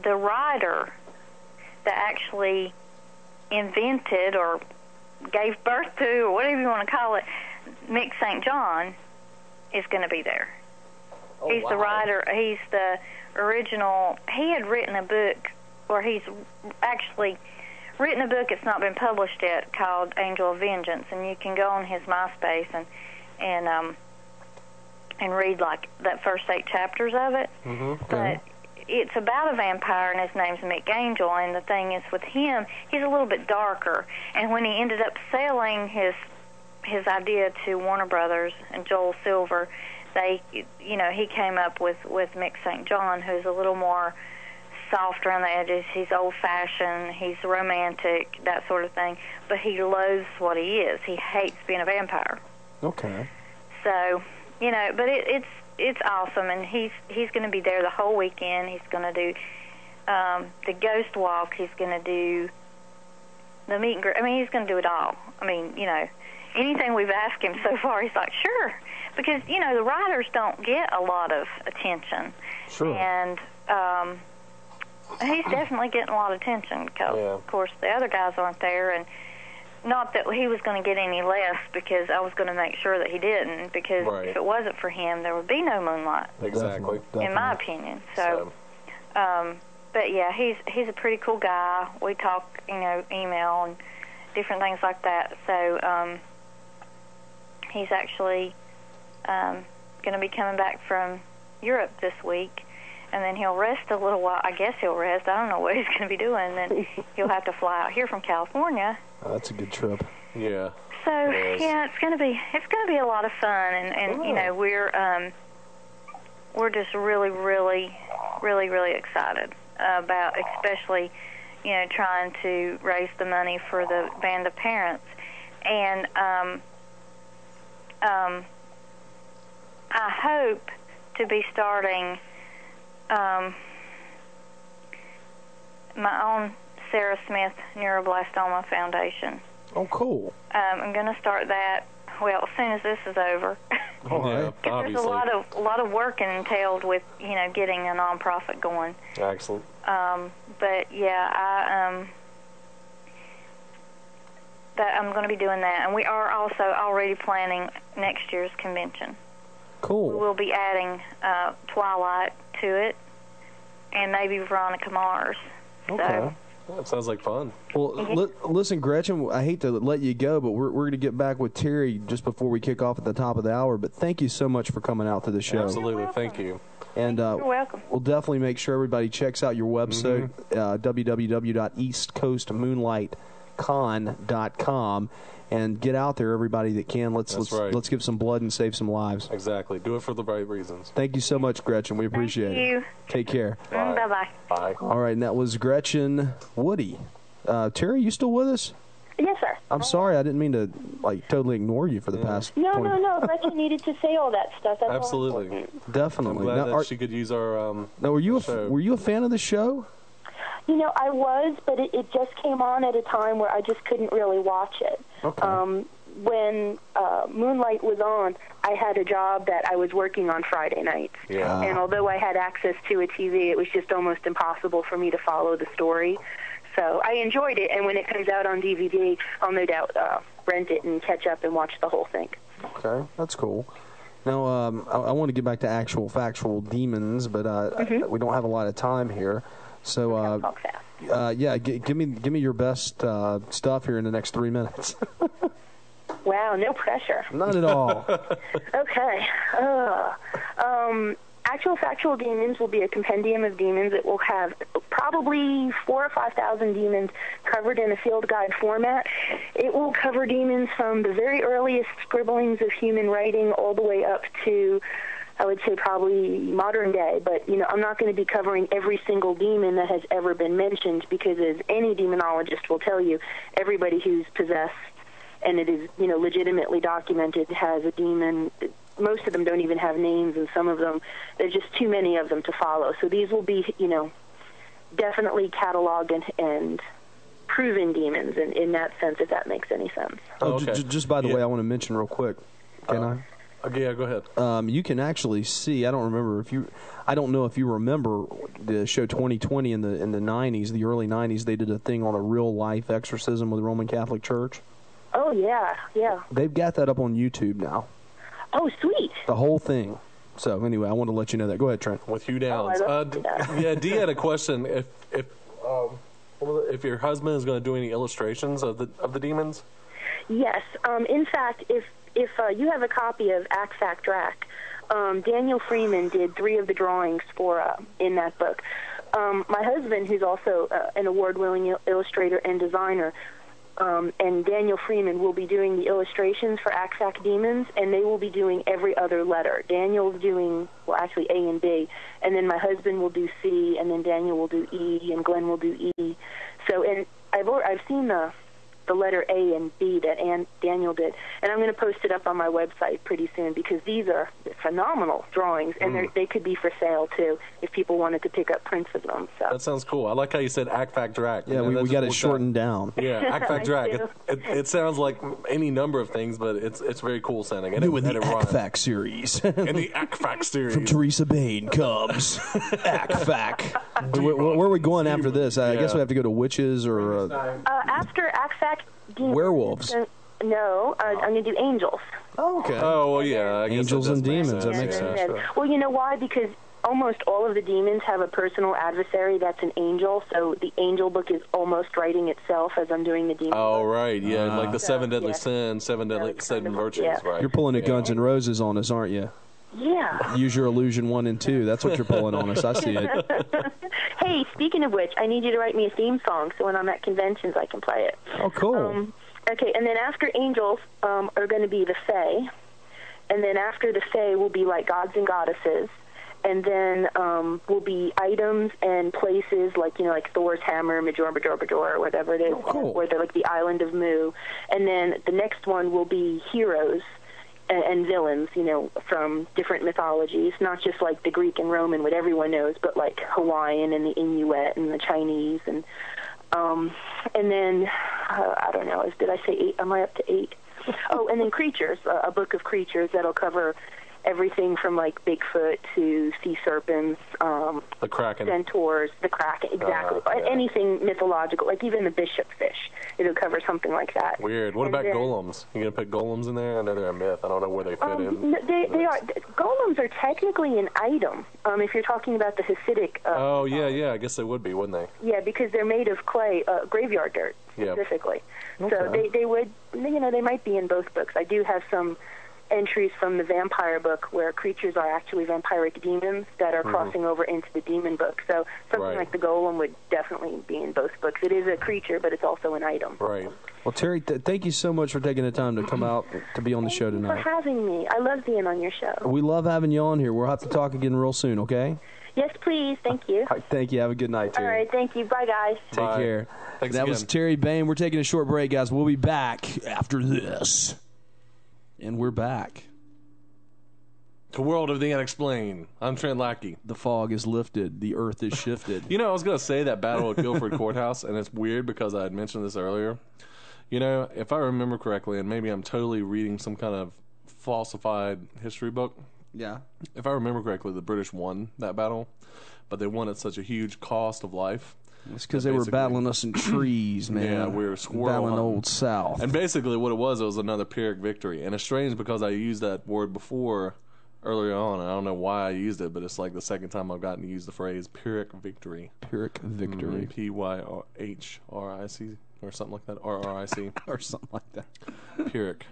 [SPEAKER 10] writer that actually invented or gave birth to, or whatever you want to call it, Mick St. John, is going to be there.
[SPEAKER 6] Oh,
[SPEAKER 10] he's the writer. He's the original. He had written a book, or he's actually written a book. It's not been published yet, called Angel of Vengeance, and you can go on his MySpace and read like that first 8 chapters of it.
[SPEAKER 6] Mm-hmm.
[SPEAKER 10] But it's about a vampire, and his name's Mick Angel, and the thing is with him, he's a little bit darker. And when he ended up selling his idea to Warner Brothers and Joel Silver, he came up with Mick St. John, who's a little more soft around the edges. He's old-fashioned, he's romantic, that sort of thing, but he loathes what he is. He hates being a vampire.
[SPEAKER 5] Okay.
[SPEAKER 10] So, but it's awesome, and he's going to be there the whole weekend. He's going to do the ghost walk. He's going to do the meet and greet. I mean, he's going to do it all. I mean, anything we've asked him so far, he's like, sure, because the writers don't get a lot of attention.
[SPEAKER 5] Sure.
[SPEAKER 10] And he's definitely getting a lot of attention because, of course, the other guys aren't there, and not that he was going to get any less, because I was going to make sure that he didn't, because if it wasn't for him, there would be no Moonlight.
[SPEAKER 6] Exactly.
[SPEAKER 10] In my opinion. So, but yeah, he's a pretty cool guy. We talk, email and different things like that. So, he's actually going to be coming back from Europe this week, and then he'll rest a little while. I guess he'll rest. I don't know what he's going to be doing. Then he'll have to fly out here from California.
[SPEAKER 5] Oh, that's a good trip.
[SPEAKER 6] Yeah.
[SPEAKER 10] So yeah, it's gonna be a lot of fun, and we're just really excited about, especially trying to raise the money for the band of parents, and I hope to be starting my own Sarah Smith Neuroblastoma Foundation.
[SPEAKER 5] Oh, cool.
[SPEAKER 10] I'm going to start that, well, as soon as this is over.
[SPEAKER 5] All right.
[SPEAKER 10] There's a lot of work entailed with, getting a nonprofit going.
[SPEAKER 6] Excellent.
[SPEAKER 10] But yeah, I'm going to be doing that, and we are also already planning next year's convention.
[SPEAKER 5] Cool.
[SPEAKER 10] We will be adding Twilight to it, and maybe Veronica Mars.
[SPEAKER 5] Okay.
[SPEAKER 10] So,
[SPEAKER 6] that sounds like fun.
[SPEAKER 5] Well, listen, Gretchen, I hate to let you go, but we're going to get back with Terry just before we kick off at the top of the hour. But thank you so much for coming out to the show.
[SPEAKER 6] Absolutely. Thank you.
[SPEAKER 5] And
[SPEAKER 10] you're welcome.
[SPEAKER 5] We'll definitely make sure everybody checks out your website, www.eastcoastmoonlightcon.com. And get out there, everybody that can. Let's give some blood and save some lives.
[SPEAKER 6] Exactly. Do it for the right reasons.
[SPEAKER 5] Thank you so much, Gretchen. We appreciate it. Take care.
[SPEAKER 10] Bye-bye.
[SPEAKER 6] Bye.
[SPEAKER 5] All right, and that was Gretchen Woody. Terry, you still with us?
[SPEAKER 8] Yes, sir.
[SPEAKER 5] I'm sorry, I didn't mean to totally ignore you for the past.
[SPEAKER 8] No. Gretchen needed to say all that stuff. That's
[SPEAKER 6] absolutely.
[SPEAKER 5] Definitely.
[SPEAKER 6] I'm glad that she could use our.
[SPEAKER 5] Now, were you a fan of the show?
[SPEAKER 8] I was, but it just came on at a time where I just couldn't really watch it.
[SPEAKER 5] Okay.
[SPEAKER 8] When Moonlight was on, I had a job that I was working on Friday nights.
[SPEAKER 6] Yeah.
[SPEAKER 8] And although I had access to a TV, it was just almost impossible for me to follow the story. So I enjoyed it, and when it comes out on DVD, I'll no doubt rent it and catch up and watch the whole thing.
[SPEAKER 5] Okay, that's cool. Now, I want to get back to actual factual demons, but we don't have a lot of time here. So,
[SPEAKER 8] Talk fast.
[SPEAKER 5] give me your best stuff here in the next 3 minutes.
[SPEAKER 8] Wow, no pressure.
[SPEAKER 5] Not at all.
[SPEAKER 8] Okay. Actual Factual Demons will be a compendium of demons. It will have probably 4,000 or 5,000 demons covered in a field guide format. It will cover demons from the very earliest scribblings of human writing all the way up to, I would say, probably modern day. But, I'm not going to be covering every single demon that has ever been mentioned, because as any demonologist will tell you, everybody who's possessed, and it is, legitimately documented, has a demon. Most of them don't even have names, and some of them, there's just too many of them to follow. So these will be, definitely cataloged and proven demons in that sense, if that makes any sense.
[SPEAKER 5] Okay. Just by the way, I want to mention real quick. Can I?
[SPEAKER 6] Okay, yeah, go ahead.
[SPEAKER 5] You can actually see. I don't know if you remember the show 2020 in the 90s, the early 90s. They did a thing on a real life exorcism with the Roman Catholic Church.
[SPEAKER 8] Oh yeah.
[SPEAKER 5] They've got that up on YouTube now.
[SPEAKER 8] Oh, sweet.
[SPEAKER 5] The whole thing. So anyway, I want to let you know that. Go ahead, Trent.
[SPEAKER 6] With Hugh Downs. Dee had a question. If your husband is going to do any illustrations of the demons?
[SPEAKER 8] Yes. In fact, if you have a copy of Act Fact Drac, Daniel Freeman did 3 of the drawings for in that book. My husband, who's also an award-winning illustrator and designer, and Daniel Freeman will be doing the illustrations for Act Fact Demons, and they will be doing every other letter. Daniel's doing, actually A and B, and then my husband will do C, and then Daniel will do E, and Glenn will do E. So, and I've seen the letter A and B that Daniel did, and I'm going to post it up on my website pretty soon, because these are phenomenal drawings, and they could be for sale too if people wanted to pick up prints of them. So
[SPEAKER 6] that sounds cool. I like how you said Act Fact Drac.
[SPEAKER 5] Yeah, we got it shortened down.
[SPEAKER 6] Yeah, Act Fact Drac. It sounds like any number of things, but it's very cool sounding. And
[SPEAKER 5] New in the Act Fact series.
[SPEAKER 6] In the Act Fact series.
[SPEAKER 5] From Theresa Bane comes Act Fact. Where are we going after this? I guess we have to go to witches or
[SPEAKER 8] after Act Fact Demons.
[SPEAKER 5] Werewolves.
[SPEAKER 8] No, I'm going to do angels.
[SPEAKER 5] Oh, okay.
[SPEAKER 6] Oh, well, yeah. I guess
[SPEAKER 5] angels and demons. That makes sense.
[SPEAKER 8] Sure. Well, you know why? Because almost all of the demons have a personal adversary that's an angel, so the angel book is almost writing itself as I'm doing the demon book.
[SPEAKER 6] Right, yeah, like the 7 deadly sins, 7 deadly 7 virtues, right.
[SPEAKER 5] You're pulling a Guns N' Roses on us, aren't you?
[SPEAKER 8] Yeah.
[SPEAKER 5] Use your illusion 1 and 2. That's what you're pulling on us. I see it.
[SPEAKER 8] Hey, speaking of which, I need you to write me a theme song so when I'm at conventions I can play it.
[SPEAKER 5] Oh, cool.
[SPEAKER 8] Okay, and then after angels are going to be the Fae, and then after the Fae will be like gods and goddesses, and then will be items and places like Thor's hammer, Major, or whatever it is, where they're like the island of Mu, and then the next one will be heroes and villains, from different mythologies, not just like the Greek and Roman, what everyone knows, but like Hawaiian and the Inuit and the Chinese, and then I don't know, did I say 8? Am I up to 8? Oh, and then creatures, a book of creatures that'll cover everything from like Bigfoot to sea serpents,
[SPEAKER 6] the Kraken,
[SPEAKER 8] centaurs, the Kraken, exactly. Anything mythological, like even the bishop fish, it'll cover something like that.
[SPEAKER 6] Weird. What about golems? You gonna put golems in there? I know they're a myth. I don't know where they fit in.
[SPEAKER 8] No, they are. Golems are technically an item. If you're talking about the Hasidic.
[SPEAKER 6] Yeah. I guess they would be, wouldn't they?
[SPEAKER 8] Yeah, because they're made of clay, graveyard dirt specifically. Yeah. Okay. So they would, they might be in both books. I do have some entries from the vampire book where creatures are actually vampiric demons that are crossing over into the demon book. So something like the golem would definitely be in both books. It is a creature, but it's also an item.
[SPEAKER 6] Right.
[SPEAKER 5] Well, Terry, thank you so much for taking the time to come out to be on the show tonight.
[SPEAKER 8] Thank you for having me. I love being on your show.
[SPEAKER 5] We love having you on here. We'll have to talk again real soon, okay?
[SPEAKER 8] Yes, please. Thank you.
[SPEAKER 5] All right, thank you. Have a good night, Terry.
[SPEAKER 8] All right, thank you. Bye, guys.
[SPEAKER 5] Take care.
[SPEAKER 6] Thanks
[SPEAKER 5] that
[SPEAKER 6] again.
[SPEAKER 5] was Terry Bane. We're taking a short break, guys. We'll be back after this. And we're back.
[SPEAKER 6] The world of the unexplained. I'm Trent Lackey.
[SPEAKER 5] The fog is lifted. The earth is shifted.
[SPEAKER 6] I was going to say that battle at Guilford Courthouse, and it's weird because I had mentioned this earlier. If I remember correctly, and maybe I'm totally reading some kind of falsified history book.
[SPEAKER 5] Yeah.
[SPEAKER 6] If I remember correctly, the British won that battle, but they won at such a huge cost of life
[SPEAKER 5] It's because they were battling us in trees, man.
[SPEAKER 6] Yeah, we were squirrel
[SPEAKER 5] battling
[SPEAKER 6] hunting.
[SPEAKER 5] Old South.
[SPEAKER 6] And basically what it was another Pyrrhic victory. And it's strange because I used that word before earlier on. I don't know why I used it, but it's like the second time I've gotten to use the phrase Pyrrhic victory.
[SPEAKER 5] Pyrrhic victory.
[SPEAKER 6] Pyrhic or something like that. RRIC.
[SPEAKER 5] Or something like that.
[SPEAKER 6] Pyrrhic.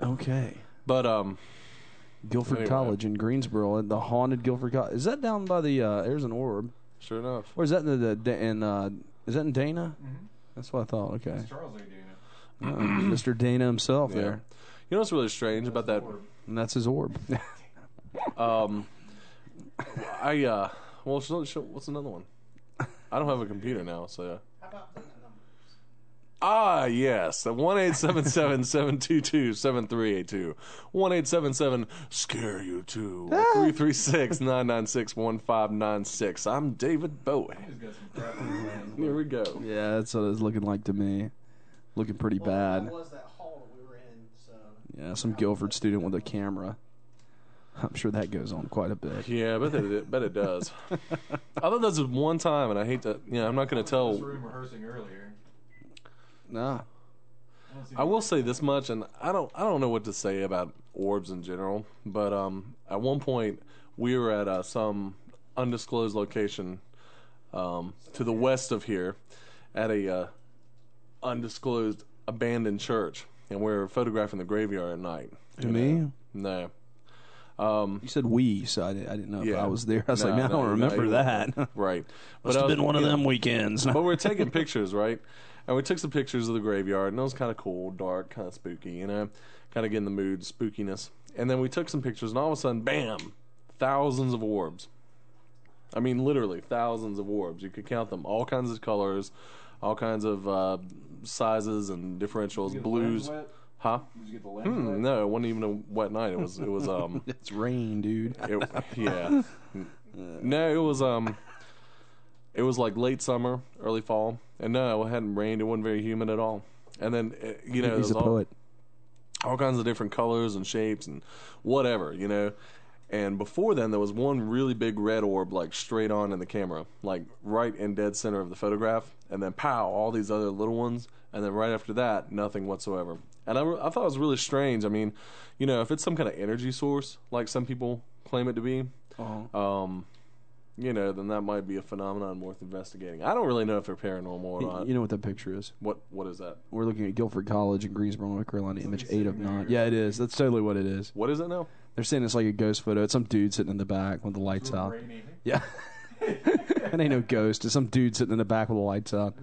[SPEAKER 5] Okay.
[SPEAKER 6] But,
[SPEAKER 5] Guilford
[SPEAKER 6] anyway.
[SPEAKER 5] College in Greensboro, the haunted Guilford College. Is that down by the, there's an orb.
[SPEAKER 6] Sure enough.
[SPEAKER 5] Or is that is that in Dana?
[SPEAKER 9] Mm-hmm.
[SPEAKER 5] That's what I thought, okay.
[SPEAKER 9] It's Charles A. Dana.
[SPEAKER 5] Mr. Dana himself
[SPEAKER 6] Yeah.
[SPEAKER 5] there.
[SPEAKER 6] You know what's really strange about that?
[SPEAKER 5] And that's his orb.
[SPEAKER 6] Well, what's another one? I don't have a computer now, so.
[SPEAKER 7] How about the numbers?
[SPEAKER 6] Ah, yes. 1-877-722-7382. 1-877-SCARE-YOU-TOO. 336-996-1596. I'm David Bowie. Here we go.
[SPEAKER 5] Yeah, that's what it's looking like to me. Looking pretty bad.
[SPEAKER 7] That was that hall that we were in, so.
[SPEAKER 5] Yeah, some Guilford student with a camera. I'm sure that goes on quite a bit.
[SPEAKER 6] Yeah, bet it does. I thought this was one time, and I hate to, I'm not going to tell.
[SPEAKER 9] This room rehearsing earlier.
[SPEAKER 5] Nah.
[SPEAKER 6] I will say this much, and I don't know what to say about orbs in general, but at one point we were at some undisclosed location to the west of here at a undisclosed abandoned church, and we were photographing the graveyard at night.
[SPEAKER 5] To me?
[SPEAKER 6] No.
[SPEAKER 5] You said we, so I didn't know if
[SPEAKER 6] Yeah.
[SPEAKER 5] I was there. I was like, man, I don't remember that.
[SPEAKER 6] Right.
[SPEAKER 5] Must have been one of them weekends.
[SPEAKER 6] But we're taking pictures, right? And we took some pictures of the graveyard, and it was kind of cool, dark, kind of spooky, kind of getting the mood, spookiness. And then we took some pictures, and all of a sudden, bam, thousands of orbs. I mean, literally, thousands of orbs. You could count them, all kinds of colors, all kinds of sizes and differentials, blues. Huh?
[SPEAKER 9] Did you get the lens wet?
[SPEAKER 6] No, it wasn't even a wet night. It was
[SPEAKER 5] It's rain, dude.
[SPEAKER 6] yeah. No, it was like late summer, early fall, and no, it hadn't rained. It wasn't very humid at all. And then there
[SPEAKER 5] He's
[SPEAKER 6] was
[SPEAKER 5] a poet.
[SPEAKER 6] all kinds of different colors and shapes and whatever, And before then, there was one really big red orb, like straight on in the camera, like right in dead center of the photograph, and then pow, all these other little ones, and then right after that, nothing whatsoever. And I thought it was really strange. I mean, if it's some kind of energy source, like some people claim it to be, then that might be a phenomenon worth investigating. I don't really know if they're paranormal or not.
[SPEAKER 5] You know what that picture is?
[SPEAKER 6] What is that?
[SPEAKER 5] We're looking at Guilford College in Greensboro, North Carolina, image 8 of 9. Yeah, it is. That's totally what it is.
[SPEAKER 6] What is it now?
[SPEAKER 5] They're saying it's like a ghost photo. It's some dude sitting in the back with the lights out. Yeah. It ain't no ghost. It's some dude sitting in the back with the lights out.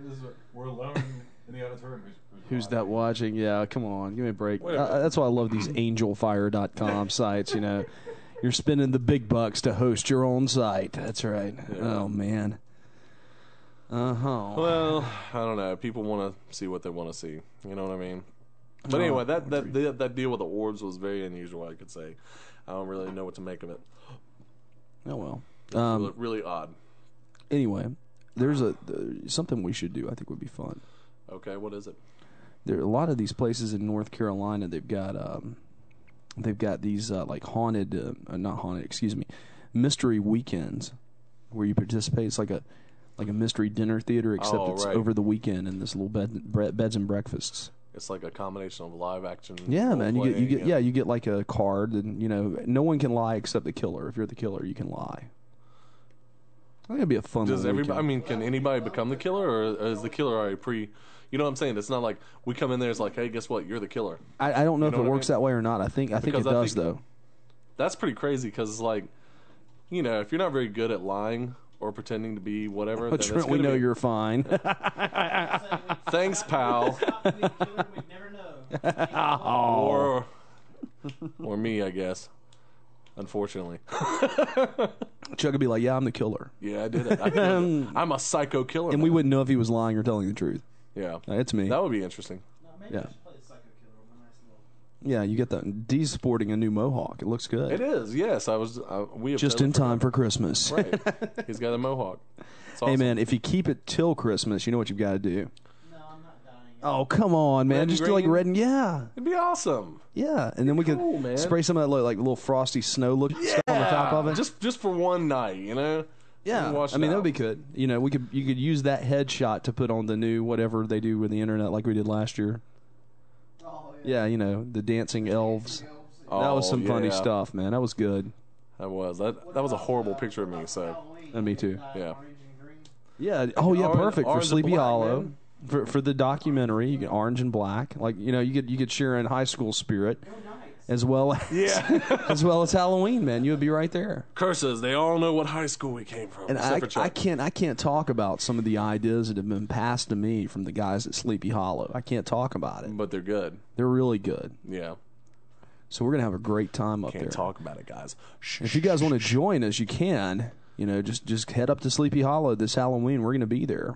[SPEAKER 9] We're alone in the auditorium.
[SPEAKER 5] Who's that watching? Yeah, come on. Give me a break. That's why I love these angelfire.com sites, You're spending the big bucks to host your own site. That's right. Yeah. Oh, man. Uh-huh.
[SPEAKER 6] Well, I don't know. People want to see what they want to see. You know what I mean? But anyway, that deal with the orbs was very unusual, I could say. I don't really know what to make of it.
[SPEAKER 5] Oh, well.
[SPEAKER 6] Really odd.
[SPEAKER 5] Anyway, there's something we should do I think would be fun.
[SPEAKER 6] Okay, what is it?
[SPEAKER 5] There are a lot of these places in North Carolina. They've got these like mystery weekends where you participate. It's like a mystery dinner theater, except it's over the weekend in this little beds and breakfasts.
[SPEAKER 6] It's like a combination of live action.
[SPEAKER 5] Yeah, man. You get like a card, and no one can lie except the killer. If you're the killer, you can lie. I think it'd be a fun.
[SPEAKER 6] Does everybody? I mean, can anybody become the killer, or is the killer already pre? You know what I'm saying? It's not like we come in there. It's like, hey, guess what? You're the killer.
[SPEAKER 5] I don't know if it works that way or not. I think it does though.
[SPEAKER 6] That's pretty crazy because it's like, if you're not very good at lying or pretending to be whatever,
[SPEAKER 5] but
[SPEAKER 6] then
[SPEAKER 5] we know you're fine.
[SPEAKER 6] Thanks, pal. Or me, I guess. Unfortunately.
[SPEAKER 5] Chuck would be like, yeah, I'm the killer.
[SPEAKER 6] Yeah, I did it. I'm a psycho killer.
[SPEAKER 5] And we wouldn't know if he was lying or telling the truth.
[SPEAKER 6] Yeah.
[SPEAKER 5] It's me.
[SPEAKER 6] That would be interesting.
[SPEAKER 5] Yeah. Yeah, you get that. Dee's sporting a new mohawk. It looks good.
[SPEAKER 6] It is, yes. We have
[SPEAKER 5] just in time for Christmas.
[SPEAKER 6] Right. He's got a mohawk. Awesome.
[SPEAKER 5] Hey, man, if you keep it till Christmas, you know what you've got to do. No, I'm not dying. Oh, come on, man. Just do like red and
[SPEAKER 6] It'd be awesome.
[SPEAKER 5] Yeah, and then we could spray some of that like little frosty snow look stuff on the top of it.
[SPEAKER 6] Just for one night,
[SPEAKER 5] Yeah, I mean that would be good. You know, you could use that headshot to put on the new whatever they do with the internet, like we did last year.
[SPEAKER 7] Oh,
[SPEAKER 5] Yeah, you know, the dancing elves.
[SPEAKER 6] Oh,
[SPEAKER 5] That was some funny
[SPEAKER 6] yeah.
[SPEAKER 5] stuff, man. That was good.
[SPEAKER 6] That was a horrible picture of me. So
[SPEAKER 5] And me too.
[SPEAKER 6] yeah.
[SPEAKER 5] Yeah. Oh yeah, perfect for
[SPEAKER 6] orange and
[SPEAKER 5] Sleepy
[SPEAKER 6] black,
[SPEAKER 5] Hollow.
[SPEAKER 6] man.
[SPEAKER 5] For the documentary, you get orange and black. Like, you know, you could share in high school spirit, as well as as well as Halloween. Man, you would be right there.
[SPEAKER 6] Curses! They all know what high school we came from.
[SPEAKER 5] And
[SPEAKER 6] except for Chuck.
[SPEAKER 5] I can't talk about some of the ideas that have been passed to me from the guys at Sleepy Hollow. I can't talk about it.
[SPEAKER 6] But they're good.
[SPEAKER 5] They're really good.
[SPEAKER 6] Yeah.
[SPEAKER 5] So we're gonna have a great time up
[SPEAKER 6] Can't
[SPEAKER 5] there.
[SPEAKER 6] talk about it, guys.
[SPEAKER 5] If you guys want to join us, you can. You know, just head up to Sleepy Hollow this Halloween. We're gonna be there,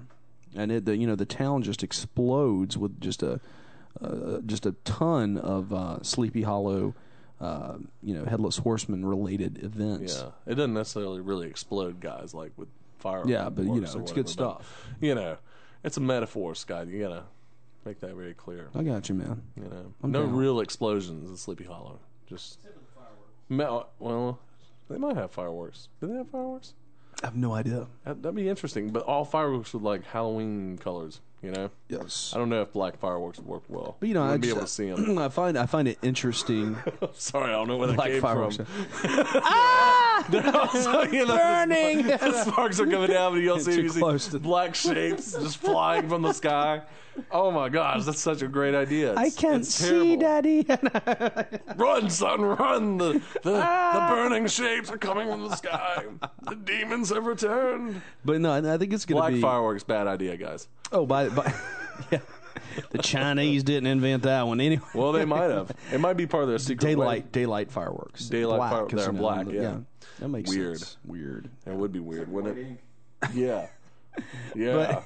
[SPEAKER 5] and the town just explodes with just a ton of Sleepy Hollow, Headless Horseman related events.
[SPEAKER 6] Yeah, it doesn't necessarily really explode, guys, like with fireworks.
[SPEAKER 5] Yeah, but
[SPEAKER 6] or
[SPEAKER 5] it's
[SPEAKER 6] whatever,
[SPEAKER 5] good
[SPEAKER 6] but,
[SPEAKER 5] stuff.
[SPEAKER 6] You know, it's a metaphor, Scott. You gotta make that very clear.
[SPEAKER 5] I got you, man.
[SPEAKER 6] You know,
[SPEAKER 5] I'm
[SPEAKER 6] no
[SPEAKER 5] down.
[SPEAKER 6] real explosions in Sleepy Hollow. Just well, they might have fireworks. Do they have fireworks?
[SPEAKER 5] I have no idea.
[SPEAKER 6] That'd be interesting. But all fireworks with like Halloween colors. You know.
[SPEAKER 5] Yes.
[SPEAKER 6] I don't know if black fireworks would work well.
[SPEAKER 5] But you know,
[SPEAKER 6] I'd be able to see them.
[SPEAKER 5] I find it interesting.
[SPEAKER 6] Sorry, I don't know where that
[SPEAKER 5] Black
[SPEAKER 6] came
[SPEAKER 5] fireworks.
[SPEAKER 6] from.
[SPEAKER 5] Burning!
[SPEAKER 6] The sparks are coming down, and you'll see,
[SPEAKER 5] Too close to-
[SPEAKER 6] black shapes just flying from the sky. Oh my gosh, that's such a great idea.
[SPEAKER 5] I can't see, Daddy.
[SPEAKER 6] Run, son, run! The burning shapes are coming from the sky. The demons have returned.
[SPEAKER 5] But no, I think it's going to
[SPEAKER 6] Black
[SPEAKER 5] be
[SPEAKER 6] fireworks, bad idea, guys.
[SPEAKER 5] Oh, by yeah. The Chinese didn't invent that one anyway.
[SPEAKER 6] Well, they might have. It might be part of their secret way.
[SPEAKER 5] Daylight fireworks.
[SPEAKER 6] Daylight
[SPEAKER 5] Black,
[SPEAKER 6] fireworks.
[SPEAKER 5] 'cause,
[SPEAKER 6] They're black, yeah.
[SPEAKER 5] That makes
[SPEAKER 6] Weird.
[SPEAKER 5] sense. Weird.
[SPEAKER 6] It would be weird, wouldn't it? Yeah. Yeah.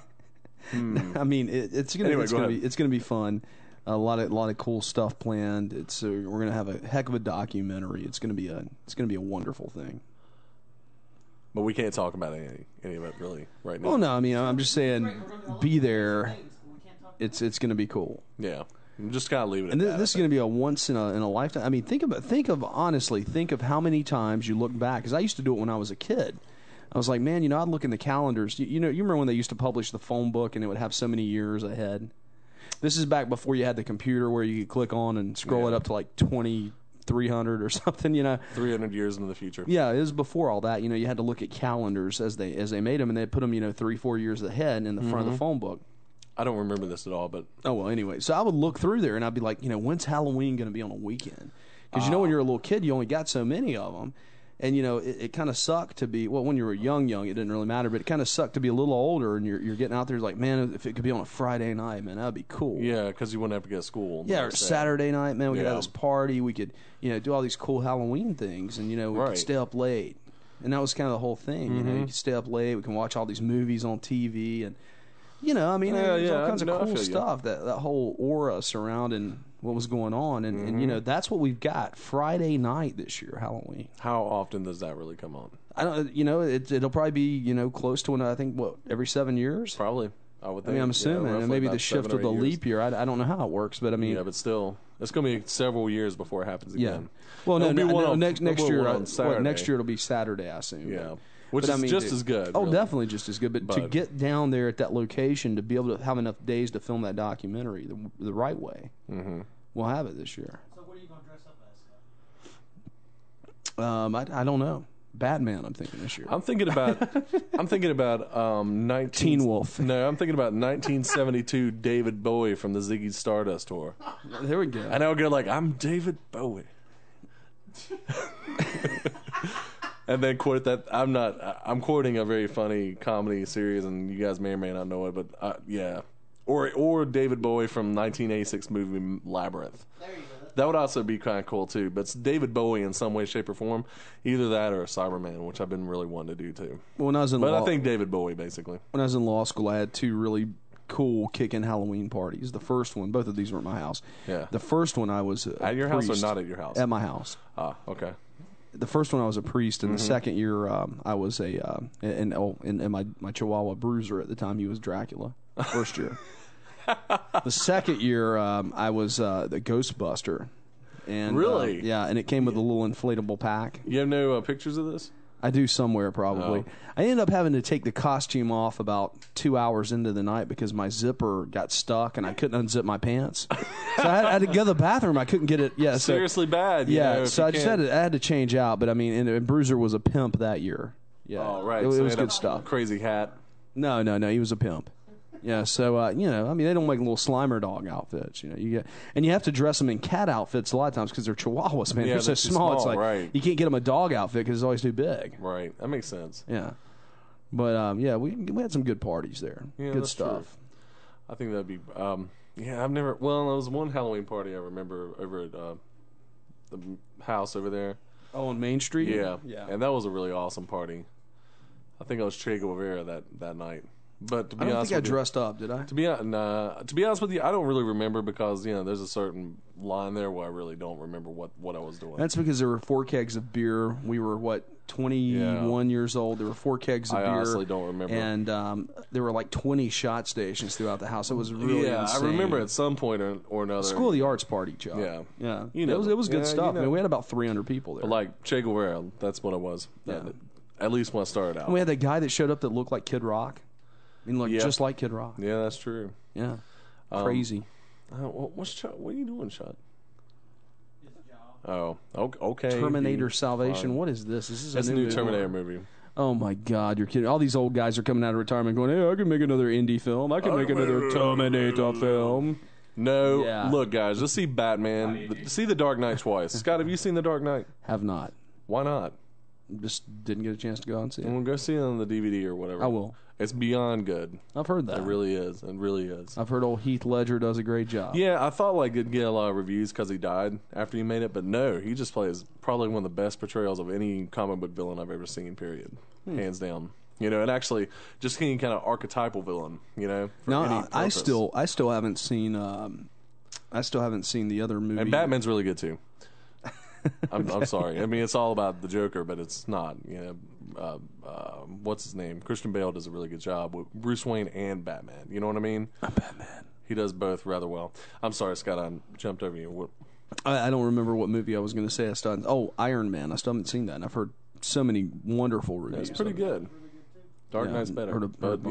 [SPEAKER 5] I mean, it's gonna
[SPEAKER 6] Anyway,
[SPEAKER 5] it's gonna be fun. A lot of cool stuff planned. We're gonna have a heck of a documentary. It's gonna be a wonderful thing.
[SPEAKER 6] But we can't talk about any of it really right now.
[SPEAKER 5] Well, no, I mean, I'm just saying, be there. It's gonna be cool.
[SPEAKER 6] Yeah. Just kind of leave it.
[SPEAKER 5] And
[SPEAKER 6] at that,
[SPEAKER 5] this is going to be a once in a lifetime. I mean, think of how many times you look back. Because I used to do it when I was a kid. I was like, man, I'd look in the calendars. You remember when they used to publish the phone book and it would have so many years ahead. This is back before you had the computer where you could click on and scroll it up to like 2300 or something.
[SPEAKER 6] 300 years into the future.
[SPEAKER 5] Yeah, it was before all that. You had to look at calendars as they made them, and they put them 3-4 years ahead in the front of the phone book.
[SPEAKER 6] I don't remember this at all, but
[SPEAKER 5] oh well. Anyway, so I would look through there and I'd be like, when's Halloween going to be on a weekend? Because when you're a little kid, you only got so many of them, and it kind of sucked to be when you were young, it didn't really matter, but it kind of sucked to be a little older and you're getting out there like, man, if it could be on a Friday night, man, that'd be cool.
[SPEAKER 6] Yeah, because you wouldn't have to go to school.
[SPEAKER 5] Yeah, or Saturday night, man, we could have this
[SPEAKER 6] Yeah.
[SPEAKER 5] party, we could do all these cool Halloween things, and we
[SPEAKER 6] Right.
[SPEAKER 5] could stay up late, and that was kind of the whole thing. You could stay up late, we can watch all these movies on TV and. There's all kinds of cool stuff. That whole aura surrounding what was going on, and that's what we've got Friday night this year, Halloween.
[SPEAKER 6] How often does that really come on?
[SPEAKER 5] I don't, it'll probably be close to I think every 7 years.
[SPEAKER 6] Probably, I would think.
[SPEAKER 5] I'm assuming, and maybe the shift of the leap year. I don't know how it works, but I mean,
[SPEAKER 6] yeah, but still, it's going to be several years before it happens again.
[SPEAKER 5] Well, next year,
[SPEAKER 6] on Saturday.
[SPEAKER 5] next year it'll be Saturday, I assume.
[SPEAKER 6] Yeah. Which is just as good.
[SPEAKER 5] Oh,
[SPEAKER 6] really.
[SPEAKER 5] definitely just as good. But to get down there at that location, to be able to have enough days to film that documentary the right way, we'll have it this year.
[SPEAKER 7] So what are you going to dress up as?
[SPEAKER 5] I don't know. Batman, I'm thinking this year.
[SPEAKER 6] I'm thinking about 19
[SPEAKER 5] Teen Wolf.
[SPEAKER 6] No, I'm thinking about 1972 David Bowie from the Ziggy Stardust tour.
[SPEAKER 5] There we go.
[SPEAKER 6] And I would go like, I'm David Bowie. And then quote that I'm quoting a very funny comedy series, and you guys may or may not know it, but yeah, or David Bowie from 1986 movie Labyrinth.
[SPEAKER 7] There you go.
[SPEAKER 6] That would also be kind of cool too. But it's David Bowie in some way, shape, or form, either that or a Cyberman, which I've been really wanting to do too.
[SPEAKER 5] Well, when I was in
[SPEAKER 6] I think David Bowie basically.
[SPEAKER 5] When I was in law school, I had two really cool kicking Halloween parties. The first one, both of these were at my house.
[SPEAKER 6] Yeah.
[SPEAKER 5] The first one I was
[SPEAKER 6] at your house or not at your house?
[SPEAKER 5] At my house.
[SPEAKER 6] Ah, okay.
[SPEAKER 5] The first one I was a priest, and the second year I was and my Chihuahua Bruiser at the time, he was Dracula. First year. The second year I was the Ghostbuster. And
[SPEAKER 6] really?
[SPEAKER 5] yeah, and it came with a little inflatable pack.
[SPEAKER 6] You have no pictures of this?
[SPEAKER 5] I do somewhere probably.
[SPEAKER 6] Oh.
[SPEAKER 5] I ended up having to take the costume off about 2 hours into the night because my zipper got stuck and I couldn't unzip my pants. So I had to go to the bathroom. I couldn't get it. Yeah,
[SPEAKER 6] Seriously bad.
[SPEAKER 5] Yeah, so I just had to change out. But I mean, and Bruiser was a pimp that year. Yeah,
[SPEAKER 6] Oh, right.
[SPEAKER 5] It
[SPEAKER 6] So
[SPEAKER 5] was
[SPEAKER 6] he had
[SPEAKER 5] good
[SPEAKER 6] a
[SPEAKER 5] stuff.
[SPEAKER 6] Crazy hat.
[SPEAKER 5] No, he was a pimp. Yeah, so you know, I mean, they don't make little Slimer dog outfits. You know, you have to dress them in cat outfits a lot of times because they're Chihuahuas, man.
[SPEAKER 6] Yeah,
[SPEAKER 5] they're so
[SPEAKER 6] they're too
[SPEAKER 5] small. It's
[SPEAKER 6] small,
[SPEAKER 5] like
[SPEAKER 6] right.
[SPEAKER 5] you can't get them a dog outfit because it's always too big.
[SPEAKER 6] Right. That makes sense.
[SPEAKER 5] Yeah, but yeah, we had some good parties there.
[SPEAKER 6] Yeah,
[SPEAKER 5] good
[SPEAKER 6] that's
[SPEAKER 5] stuff.
[SPEAKER 6] true. I think that'd be. Yeah, I've never. Well, there was one Halloween party I remember over at the house over there.
[SPEAKER 5] Oh, on Main Street.
[SPEAKER 6] Yeah,
[SPEAKER 5] yeah.
[SPEAKER 6] and that was a really awesome party. I think I was Che Guevara that night. But to be
[SPEAKER 5] I don't
[SPEAKER 6] honest
[SPEAKER 5] think I
[SPEAKER 6] with you,
[SPEAKER 5] dressed up, did I?
[SPEAKER 6] To be honest with you, I don't really remember because there's a certain line there where I really don't remember what I was doing.
[SPEAKER 5] That's because there were 4 kegs of beer. We were 21 years old. There were 4 kegs of beer.
[SPEAKER 6] I honestly don't remember.
[SPEAKER 5] And there were like 20 shot stations throughout the house. It was really insane.
[SPEAKER 6] I remember at some point or another.
[SPEAKER 5] School of the Arts party, Joe.
[SPEAKER 6] Yeah.
[SPEAKER 5] It was good stuff. I mean, we had about 300 people there.
[SPEAKER 6] But like Che Guevara, that's what it was.
[SPEAKER 5] Yeah.
[SPEAKER 6] At least when I started out.
[SPEAKER 5] And we had that guy that showed up that looked like Kid Rock. I mean, just like Kid Rock.
[SPEAKER 6] Yeah, that's true.
[SPEAKER 5] Yeah. Crazy.
[SPEAKER 6] What are you doing, Shot? Oh, okay.
[SPEAKER 5] Terminator Salvation. Fine. What is this? This is
[SPEAKER 6] a new Terminator movie.
[SPEAKER 5] Oh my God, you're kidding! All these old guys are coming out of retirement, going, "Hey, I can make another indie film. I can make another Terminator film."
[SPEAKER 6] No, look, guys, just see Batman. See The Dark Knight twice. Scott, have you seen The Dark Knight?
[SPEAKER 5] Have not.
[SPEAKER 6] Why not?
[SPEAKER 5] Just didn't get a chance to go out and see it.
[SPEAKER 6] We'll go see it on the DVD or whatever.
[SPEAKER 5] I will.
[SPEAKER 6] It's beyond good.
[SPEAKER 5] I've heard that.
[SPEAKER 6] It really is. It really is.
[SPEAKER 5] I've heard old Heath Ledger does a great job.
[SPEAKER 6] Yeah, I thought like it'd get a lot of reviews because he died after he made it, but no, he just plays probably one of the best portrayals of any comic book villain I've ever seen. Period, hands down. And actually, just any kind of archetypal villain. For any
[SPEAKER 5] I still haven't seen. I still haven't seen the other movie.
[SPEAKER 6] And Batman's really good too. I'm sorry. I mean, it's all about the Joker, but it's not. What's his name? Christian Bale does a really good job with Bruce Wayne and Batman. You know what I mean?
[SPEAKER 5] Batman.
[SPEAKER 6] He does both rather well. I'm sorry, Scott. I jumped over you.
[SPEAKER 5] I don't remember what movie I was going to say. Iron Man. I still haven't seen that. And I've heard so many wonderful reviews.
[SPEAKER 6] It's pretty good. Dark Knight's better, but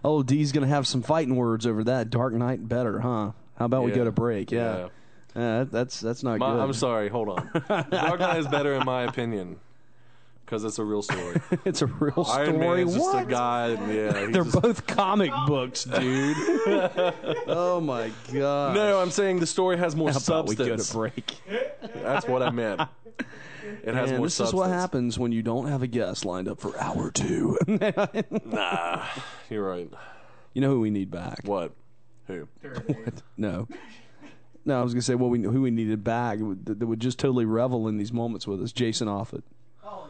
[SPEAKER 5] Oh, D's going to have some fighting words over that. Dark Knight better, huh? How about we go to break? Yeah. That's not good.
[SPEAKER 6] I'm sorry. Hold on. Dark Knight is better in my opinion because it's a real story.
[SPEAKER 5] It's a real story.
[SPEAKER 6] Iron Man's just
[SPEAKER 5] what?
[SPEAKER 6] a guy. Yeah,
[SPEAKER 5] they're both comic books, dude. Oh my God.
[SPEAKER 6] No, I'm saying the story has more
[SPEAKER 5] How about
[SPEAKER 6] substance.
[SPEAKER 5] we go to break?
[SPEAKER 6] That's what I meant. It has more
[SPEAKER 5] this
[SPEAKER 6] substance.
[SPEAKER 5] is what happens when you don't have a guest lined up for hour 2.
[SPEAKER 6] Nah, you're right.
[SPEAKER 5] You know who we need back?
[SPEAKER 6] What? Who?
[SPEAKER 5] What? No, I was gonna say who we needed back that would just totally revel in these moments with us. Jason Offit.
[SPEAKER 6] Oh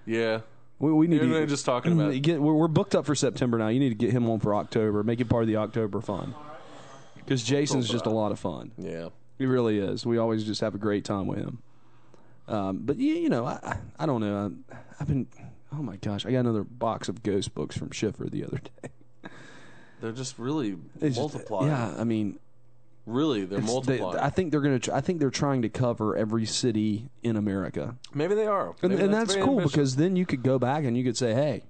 [SPEAKER 6] yeah.
[SPEAKER 5] We need
[SPEAKER 6] to just talking about it.
[SPEAKER 5] We're booked up for September now. You need to get him on for October. Make it part of the October fun. Because Jason's just a lot of fun.
[SPEAKER 6] Yeah,
[SPEAKER 5] he really is. We always just have a great time with him. But I don't know. I've been. Oh my gosh! I got another box of ghost books from Schiffer the other day.
[SPEAKER 6] They're just really multiplying.
[SPEAKER 5] Yeah, I mean,
[SPEAKER 6] really, they're multiplying.
[SPEAKER 5] I think they're trying to cover every city in America.
[SPEAKER 6] Maybe they are,
[SPEAKER 5] and that's cool ambitious. Because then you could go back and you could say, hey,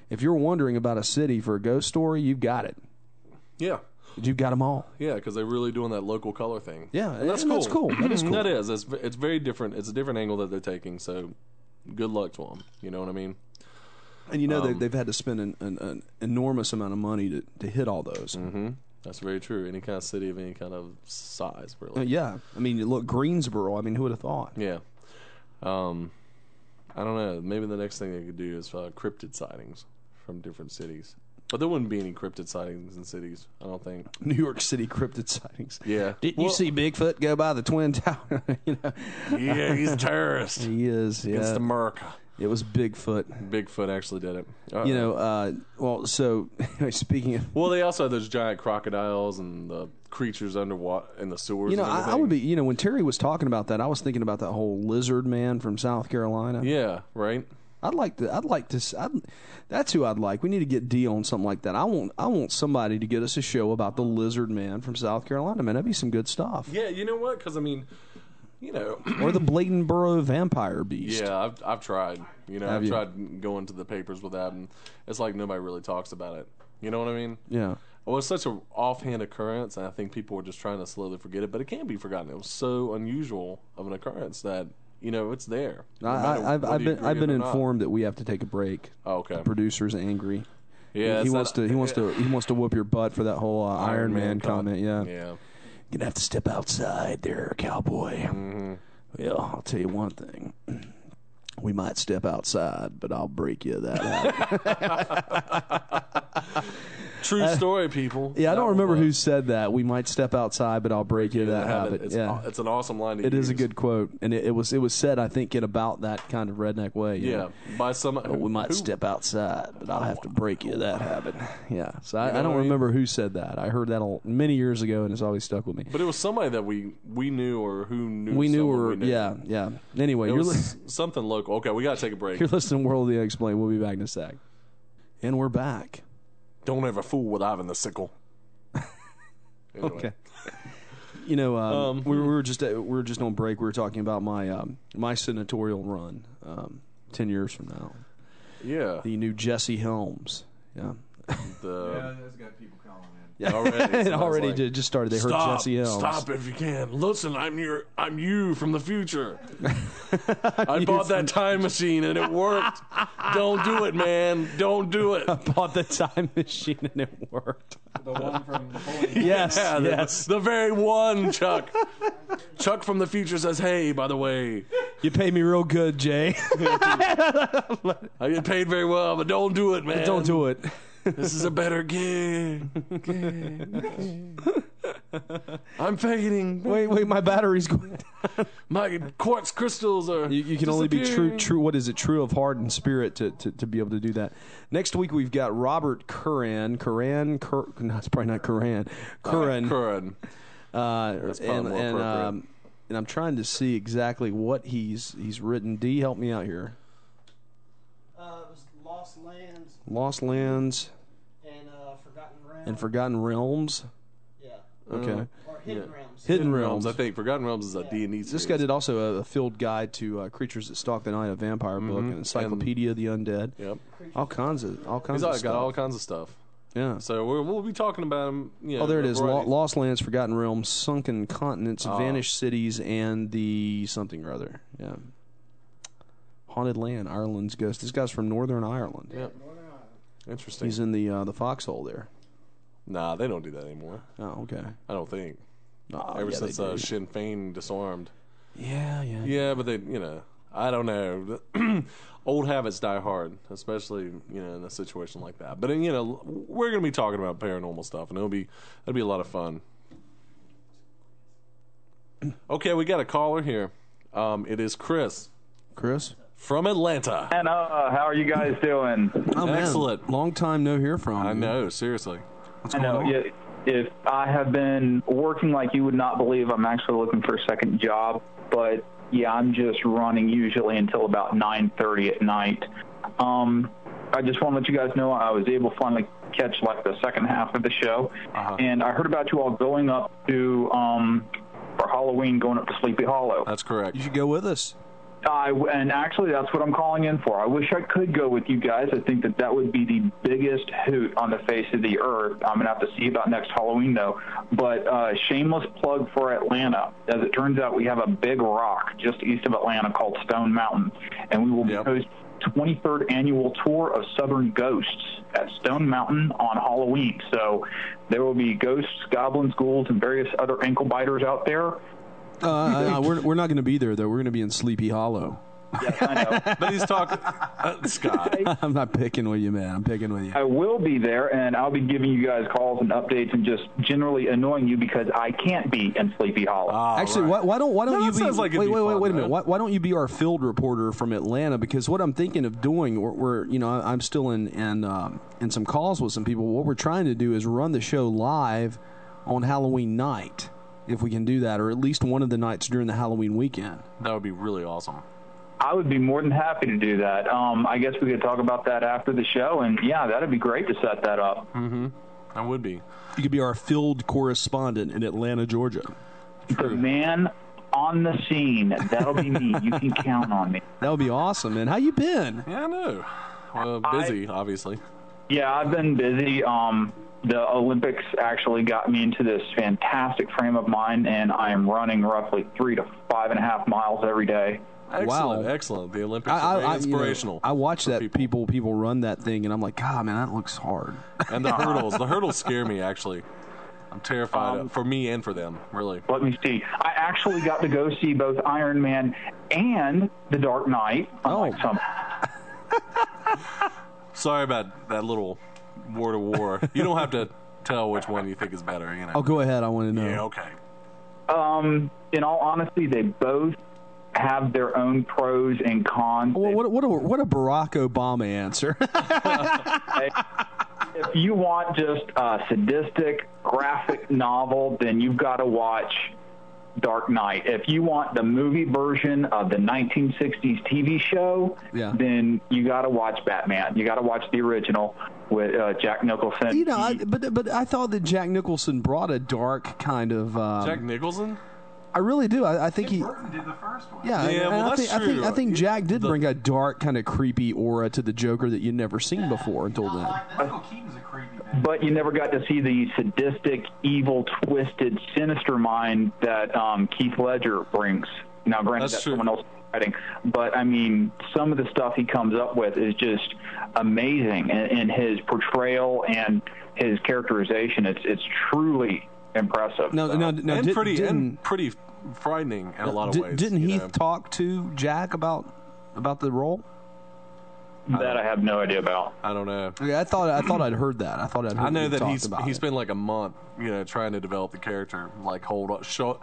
[SPEAKER 5] if you're wondering about a city for a ghost story, you've got it.
[SPEAKER 6] Yeah.
[SPEAKER 5] You've got them all.
[SPEAKER 6] Yeah, because they're really doing that local color thing.
[SPEAKER 5] Yeah,
[SPEAKER 6] and that's
[SPEAKER 5] cool.
[SPEAKER 6] That
[SPEAKER 5] is cool.
[SPEAKER 6] That is. It's very different. It's a different angle that they're taking. So, good luck to them. You know what I mean?
[SPEAKER 5] And they've had to spend an enormous amount of money to hit all those.
[SPEAKER 6] Mm-hmm. That's very true. Any kind of city of any kind of size, really.
[SPEAKER 5] Yeah. I mean, look, Greensboro. I mean, who would have thought?
[SPEAKER 6] Yeah. I don't know. Maybe the next thing they could do is cryptid sightings from different cities. But there wouldn't be any cryptid sightings in cities, I don't think.
[SPEAKER 5] New York City cryptid sightings.
[SPEAKER 6] Yeah.
[SPEAKER 5] Didn't you see Bigfoot go by the Twin Tower?
[SPEAKER 6] Yeah, he's a terrorist.
[SPEAKER 5] He is. Yeah.
[SPEAKER 6] Against America.
[SPEAKER 5] It was Bigfoot.
[SPEAKER 6] Bigfoot actually did it.
[SPEAKER 5] So speaking of...
[SPEAKER 6] Well, they also have those giant crocodiles and the creatures underwater in the sewers.
[SPEAKER 5] I would be... when Terry was talking about that, I was thinking about that whole lizard man from South Carolina.
[SPEAKER 6] Yeah, right?
[SPEAKER 5] I'd like to. That's who I'd like. We need to get D on something like that. I want somebody to get us a show about the lizard man from South Carolina. Man, that'd be some good stuff.
[SPEAKER 6] Yeah, you know what? Because I mean, you know,
[SPEAKER 5] or the Bladenboro vampire beast.
[SPEAKER 6] Yeah, I've tried. You know,
[SPEAKER 5] Have
[SPEAKER 6] I've
[SPEAKER 5] you?
[SPEAKER 6] tried going to the papers with that, and it's like nobody really talks about it. You know what I mean?
[SPEAKER 5] Yeah.
[SPEAKER 6] Well, it's such an offhand occurrence, and I think people were just trying to slowly forget it, but it can't be forgotten. It was so unusual of an occurrence that, you know, it's there.
[SPEAKER 5] I've been informed that we have to take a break.
[SPEAKER 6] Oh, okay.
[SPEAKER 5] The producer's angry.
[SPEAKER 6] Yeah,
[SPEAKER 5] he wants to whoop your butt for that whole Iron Man comment. Yeah.
[SPEAKER 6] Yeah.
[SPEAKER 5] Gonna have to step outside there, cowboy.
[SPEAKER 6] Mm-hmm.
[SPEAKER 5] Well, I'll tell you one thing. We might step outside, but I'll break you of that habit.
[SPEAKER 6] True story, people.
[SPEAKER 5] Yeah, I don't remember who said that. We might step outside, but I'll break you of that habit.
[SPEAKER 6] It's,
[SPEAKER 5] yeah,
[SPEAKER 6] it's an awesome line to use.
[SPEAKER 5] It is a good quote, and it was said, I think, in about that kind of redneck way.
[SPEAKER 6] Yeah, by someone.
[SPEAKER 5] We might step outside, but I'll have to break you of that habit. Yeah, so I don't
[SPEAKER 6] what I mean?
[SPEAKER 5] remember who said that. I heard that many years ago, and it's always stuck with me.
[SPEAKER 6] But it was somebody that we knew or who knew.
[SPEAKER 5] We knew,
[SPEAKER 6] someone
[SPEAKER 5] or
[SPEAKER 6] we knew.
[SPEAKER 5] yeah. Anyway,
[SPEAKER 6] It was something local. Okay, we got to take a break.
[SPEAKER 5] You're listening to World of the Unexplained. We'll be back in a sec. And we're back.
[SPEAKER 6] Don't ever fool with Ivan the Sickle. Anyway.
[SPEAKER 5] Okay. You know, we were just on break. We were talking about my senatorial run 10 years from now.
[SPEAKER 6] Yeah.
[SPEAKER 5] The new Jesse Helms. Yeah.
[SPEAKER 9] Yeah, there's got people calling in.
[SPEAKER 5] Yeah.
[SPEAKER 6] Already.
[SPEAKER 5] It already just started. They heard Jesse Helms.
[SPEAKER 6] Stop if you can. Listen, I'm you from the future. I bought that time machine and it worked. Don't do it, man. Don't do it.
[SPEAKER 5] I bought the time machine and it worked.
[SPEAKER 9] The one from Napoleon.
[SPEAKER 5] Yes,
[SPEAKER 6] Yeah,
[SPEAKER 5] yes.
[SPEAKER 6] The very one, Chuck. Chuck from the future says, hey, by the way.
[SPEAKER 5] You pay me real good, Jay.
[SPEAKER 6] I get paid very well, but don't do it, man.
[SPEAKER 5] Don't do it.
[SPEAKER 6] This is a better gig. I'm fading.
[SPEAKER 5] Wait, my battery's going down.
[SPEAKER 6] My quartz crystals are.
[SPEAKER 5] You can only be true. What is it? True of heart and spirit to be able to do that. Next week we've got Robert Curran. No, it's probably not Curran.
[SPEAKER 6] Curran.
[SPEAKER 5] That's
[SPEAKER 6] probably more appropriate.
[SPEAKER 5] And I'm trying to see exactly what he's written. D, help me out here.
[SPEAKER 7] It was
[SPEAKER 5] Lost Lands.
[SPEAKER 7] And Forgotten Realms.
[SPEAKER 5] And Forgotten Realms.
[SPEAKER 7] Yeah.
[SPEAKER 5] Okay.
[SPEAKER 7] Or Hidden Realms.
[SPEAKER 5] Hidden Realms.
[SPEAKER 6] I think Forgotten Realms is a D&D series.
[SPEAKER 5] This guy did also a field guide to Creatures That Stalk the Night, a vampire book, an encyclopedia of the undead.
[SPEAKER 6] Yep.
[SPEAKER 5] All kinds of
[SPEAKER 6] He's
[SPEAKER 5] stuff.
[SPEAKER 6] got all kinds of stuff.
[SPEAKER 5] Yeah.
[SPEAKER 6] So we'll be talking about him. You know,
[SPEAKER 5] Oh, there it
[SPEAKER 6] a
[SPEAKER 5] is.
[SPEAKER 6] variety.
[SPEAKER 5] Lost Lands, Forgotten Realms, Sunken Continents, Vanished Cities, and the something or other. Yeah. Haunted Land, Ireland's Ghost. This guy's from Northern Ireland.
[SPEAKER 6] Yep. Interesting.
[SPEAKER 5] He's in the foxhole there.
[SPEAKER 6] Nah, they don't do that anymore.
[SPEAKER 5] Oh, okay.
[SPEAKER 6] I don't think.
[SPEAKER 5] Oh,
[SPEAKER 6] Ever
[SPEAKER 5] yeah,
[SPEAKER 6] since
[SPEAKER 5] they do.
[SPEAKER 6] Sinn Féin disarmed.
[SPEAKER 5] Yeah.
[SPEAKER 6] Yeah, but they, I don't know. Old habits die hard, especially, in a situation like that. But, we're going to be talking about paranormal stuff, and it'll be a lot of fun. Okay, we got a caller here. It is Chris.
[SPEAKER 5] Chris?
[SPEAKER 6] From Atlanta.
[SPEAKER 11] And how are you guys doing?
[SPEAKER 5] Oh, man.
[SPEAKER 6] Excellent.
[SPEAKER 5] Long time no hear from you.
[SPEAKER 6] I know, seriously.
[SPEAKER 5] What's
[SPEAKER 11] I
[SPEAKER 5] going
[SPEAKER 11] know.
[SPEAKER 5] on?
[SPEAKER 11] Yeah, if I have been working like you would not believe, I'm actually looking for a second job. But yeah, I'm just running usually until about 9:30 at night. I just want to let you guys know I was able to finally catch like the second half of the show, and I heard about you all going up to for Halloween, going up to Sleepy Hollow.
[SPEAKER 6] That's correct.
[SPEAKER 5] You should go with us.
[SPEAKER 11] And actually, that's what I'm calling in for. I wish I could go with you guys. I think that would be the biggest hoot on the face of the earth. I'm going to have to see about next Halloween, though. But shameless plug for Atlanta. As it turns out, we have a big rock just east of Atlanta called Stone Mountain. And we will be hosting the 23rd annual tour of Southern Ghosts at Stone Mountain on Halloween. So there will be ghosts, goblins, ghouls, and various other ankle biters out there.
[SPEAKER 5] We're not going to be there, though. We're going to be in Sleepy Hollow.
[SPEAKER 11] Yes, I know.
[SPEAKER 6] But he's talking... Scott.
[SPEAKER 5] I'm not picking with you, man. I'm picking with you.
[SPEAKER 11] I will be there, and I'll be giving you guys calls and updates and just generally annoying you because I can't be in Sleepy Hollow.
[SPEAKER 5] Actually,
[SPEAKER 6] right.
[SPEAKER 5] why don't you be...
[SPEAKER 6] Like
[SPEAKER 5] wait a minute.
[SPEAKER 6] man.
[SPEAKER 5] Why don't you be our field reporter from Atlanta? Because what I'm thinking of doing, I'm still in some calls with some people. What we're trying to do is run the show live on Halloween night, if we can do that, or at least one of the nights during the Halloween weekend.
[SPEAKER 6] That would be really awesome.
[SPEAKER 11] I would be more than happy to do that. I guess we could talk about that after the show, and yeah, that'd be great to set that up.
[SPEAKER 6] Mm-hmm. I would be.
[SPEAKER 5] You could be our field correspondent in Atlanta, Georgia.
[SPEAKER 11] The man on the scene. That'll be me. You can count on me.
[SPEAKER 5] That would be awesome, man. How you been?
[SPEAKER 6] Yeah, I know. Well, busy, obviously.
[SPEAKER 11] Yeah, I've been busy. The Olympics actually got me into this fantastic frame of mind, and I am running roughly 3 to 5.5 miles every day.
[SPEAKER 6] Excellent, excellent. The Olympics are very inspirational.
[SPEAKER 5] I watch that people run that thing, and I'm like, God, man, that looks hard.
[SPEAKER 6] And the hurdles scare me, actually. I'm terrified for me and for them, really.
[SPEAKER 11] Let me see. I actually got to go see both Iron Man and The Dark Knight.
[SPEAKER 6] Sorry about that little word of war. You don't have to tell which one you think is better. You know.
[SPEAKER 5] Oh, go ahead. I want to know.
[SPEAKER 6] Yeah, okay.
[SPEAKER 11] In all honesty, they both have their own pros and cons.
[SPEAKER 5] Well, what a Barack Obama answer.
[SPEAKER 11] If you want just a sadistic graphic novel, then you've got to watch Dark Knight. If you want the movie version of the 1960s TV show, then you got to watch Batman. You got to watch the original with Jack Nicholson.
[SPEAKER 5] You know, but I thought that Jack Nicholson brought a dark kind of.
[SPEAKER 6] Jack Nicholson?
[SPEAKER 5] I really do. I think
[SPEAKER 9] Tim Burton did the first one.
[SPEAKER 5] Yeah,
[SPEAKER 6] well, that's true.
[SPEAKER 5] I think Jack did bring a dark, kind of creepy aura to the Joker that you'd never seen before until then.
[SPEAKER 9] Michael Keaton's a creepy man.
[SPEAKER 11] But you never got to see the sadistic, evil, twisted, sinister mind that Keith Ledger brings. Now, granted, that's someone else's writing, but I mean, some of the stuff he comes up with is just amazing, and his portrayal and his characterization, it's truly impressive.
[SPEAKER 6] And pretty frightening in a lot of ways.
[SPEAKER 5] Didn't he talk to Jack about the role?
[SPEAKER 11] That I have no idea about.
[SPEAKER 6] I don't know.
[SPEAKER 5] Okay, I thought I'd heard that. I
[SPEAKER 6] know that he spent like a month, trying to develop the character, like shut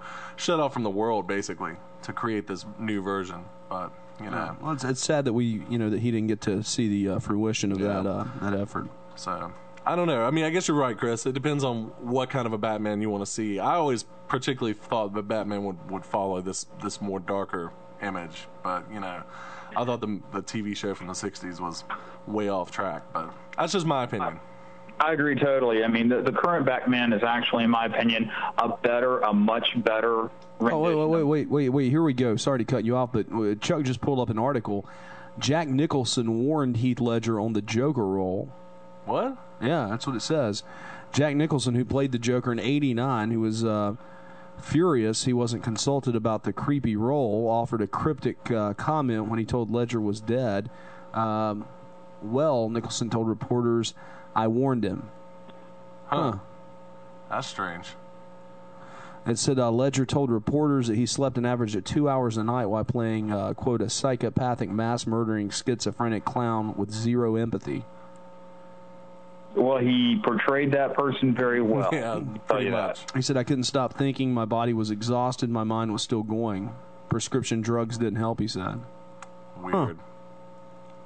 [SPEAKER 6] off from the world basically to create this new version. But
[SPEAKER 5] well, it's sad that that he didn't get to see the fruition of that effort.
[SPEAKER 6] So. I don't know. I mean, I guess you're right, Chris. It depends on what kind of a Batman you want to see. I always particularly thought that Batman would follow this more darker image. But, I thought the TV show from the 60s was way off track. But that's just my opinion.
[SPEAKER 11] I agree totally. I mean, the current Batman is actually, in my opinion, a much better rendition.
[SPEAKER 5] Oh, wait. Here we go. Sorry to cut you off, but Chuck just pulled up an article. Jack Nicholson warned Heath Ledger on the Joker role.
[SPEAKER 6] What?
[SPEAKER 5] Yeah, that's what it says. Jack Nicholson, who played the Joker in '89, who was furious he wasn't consulted about the creepy role, offered a cryptic comment when he told Ledger was dead. Nicholson told reporters, "I warned him."
[SPEAKER 6] Huh. That's strange.
[SPEAKER 5] It said Ledger told reporters that he slept an average of 2 hours a night while playing, quote, a psychopathic, mass-murdering, schizophrenic clown with zero empathy.
[SPEAKER 11] Well, he portrayed that person very well.
[SPEAKER 6] Yeah, pretty much.
[SPEAKER 5] He said, "I couldn't stop thinking. My body was exhausted. My mind was still going. Prescription drugs didn't help," he said.
[SPEAKER 6] Weird.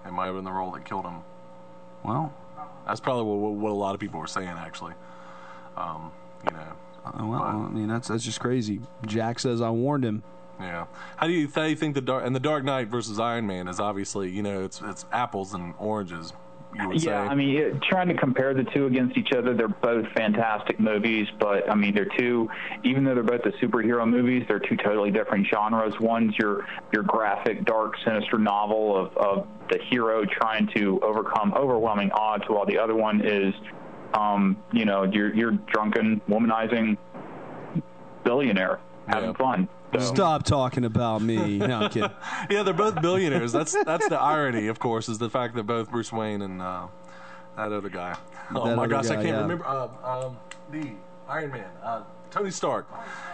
[SPEAKER 6] It might have been the role that killed him.
[SPEAKER 5] Well,
[SPEAKER 6] that's probably what a lot of people were saying, actually.
[SPEAKER 5] I mean, that's just crazy. Jack says, "I warned him."
[SPEAKER 6] Yeah. How do you think the Dark Knight versus Iron Man is obviously, it's apples and oranges. You would say.
[SPEAKER 11] I mean, trying to compare the two against each other, they're both fantastic movies, but I mean, even though they're both the superhero movies, they're two totally different genres. One's your graphic, dark, sinister novel of the hero trying to overcome overwhelming odds, while the other one is, your drunken, womanizing billionaire having fun. So.
[SPEAKER 5] Stop talking about me. No, I'm kidding.
[SPEAKER 6] Yeah, they're both billionaires. That's the irony, of course, is the fact that both Bruce Wayne and that other guy. Oh my gosh, I can't remember. The Iron Man, Tony Stark.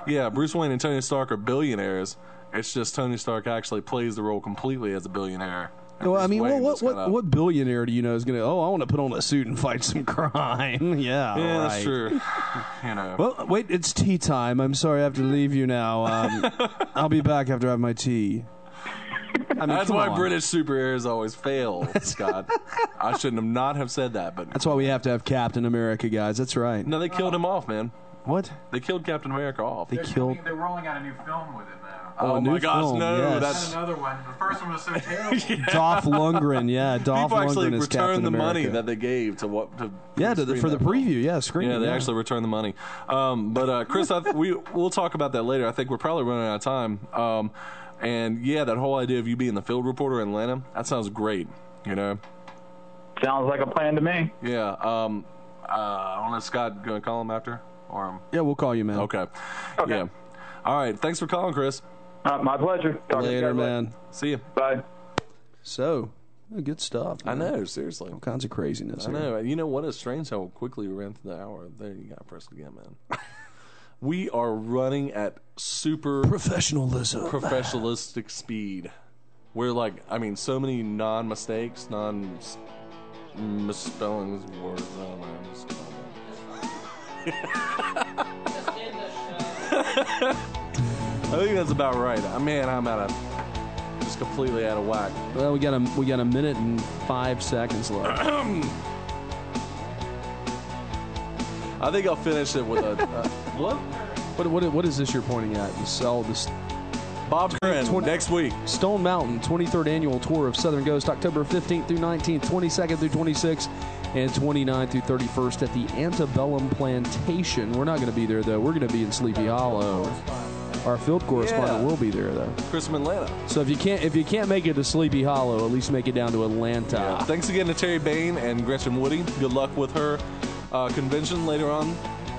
[SPEAKER 6] Yeah, Bruce Wayne and Tony Stark are billionaires. It's just Tony Stark actually plays the role completely as a billionaire.
[SPEAKER 5] Well, I mean, what billionaire do you know is going to, I want to put on a suit and fight some crime? Yeah, right.
[SPEAKER 6] That's true.
[SPEAKER 5] Well, wait, it's tea time. I'm sorry I have to leave you now. I'll be back after I have my tea. I mean,
[SPEAKER 6] that's why British superheroes always fail, Scott. I shouldn't have not have said that, but
[SPEAKER 5] that's why we have to have Captain America, guys. That's right.
[SPEAKER 6] No, they killed him off, man.
[SPEAKER 5] What?
[SPEAKER 6] They killed Captain America off.
[SPEAKER 5] They killed.
[SPEAKER 9] They're rolling out a new film with it now.
[SPEAKER 6] Oh my gosh,
[SPEAKER 5] film,
[SPEAKER 6] no!
[SPEAKER 5] yes.
[SPEAKER 6] That's
[SPEAKER 9] another one. The first one was so terrible.
[SPEAKER 5] Dolph Lundgren, yeah. Dolph
[SPEAKER 6] People actually
[SPEAKER 5] Lundgren is
[SPEAKER 6] returned
[SPEAKER 5] Captain
[SPEAKER 6] the
[SPEAKER 5] America.
[SPEAKER 6] money that they gave to what? To
[SPEAKER 5] for the preview, yeah, screen.
[SPEAKER 6] Yeah, they actually returned the money. But Chris, we'll talk about that later. I think we're probably running out of time. And yeah, that whole idea of you being the field reporter in Atlanta, that sounds great. You know.
[SPEAKER 11] Sounds like a plan to me.
[SPEAKER 6] Yeah. I don't know, Scott, going to call him after? Or
[SPEAKER 5] yeah, we'll call you, man.
[SPEAKER 6] Okay. Yeah. All right. Thanks for calling, Chris.
[SPEAKER 11] My pleasure. Talk
[SPEAKER 5] Later, man.
[SPEAKER 6] See you.
[SPEAKER 11] Bye.
[SPEAKER 5] So, good stuff. Man.
[SPEAKER 6] I know, seriously.
[SPEAKER 5] All kinds of craziness.
[SPEAKER 6] I know. You know what? It's strange how quickly we ran through the hour. There, you got to press it again, man. We are running at super professionalistic speed. We're like, I mean, so many non-mistakes, misspellings, words. I don't know. Just call them. I think that's about right. Man, I'm just completely out of whack.
[SPEAKER 5] Well, we got a minute and 5 seconds left.
[SPEAKER 6] I think I'll finish it with a what?
[SPEAKER 5] What is this you're pointing at? You sell this.
[SPEAKER 6] Bob's Grin next week.
[SPEAKER 5] Stone Mountain 23rd annual tour of Southern Ghost, October 15th through 19th, 22nd through 26th, and 29th through 31st at the Antebellum Plantation. We're not going to be there though. We're going to be in Sleepy Hollow. Our field correspondent will be there though.
[SPEAKER 6] Chris from Atlanta.
[SPEAKER 5] So if you can't make it to Sleepy Hollow, at least make it down to Atlanta.
[SPEAKER 6] Yeah. Thanks again to Terry Bane and Gretchen Woody. Good luck with her convention later on.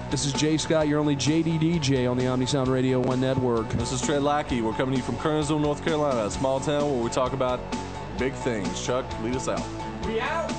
[SPEAKER 5] This is Jay Scott, your only JD DJ on the OmniSound Radio 1 network.
[SPEAKER 6] This is Trey Lackey. We're coming to you from Kernersville, North Carolina, a small town where we talk about big things. Chuck, lead us out.
[SPEAKER 7] We out.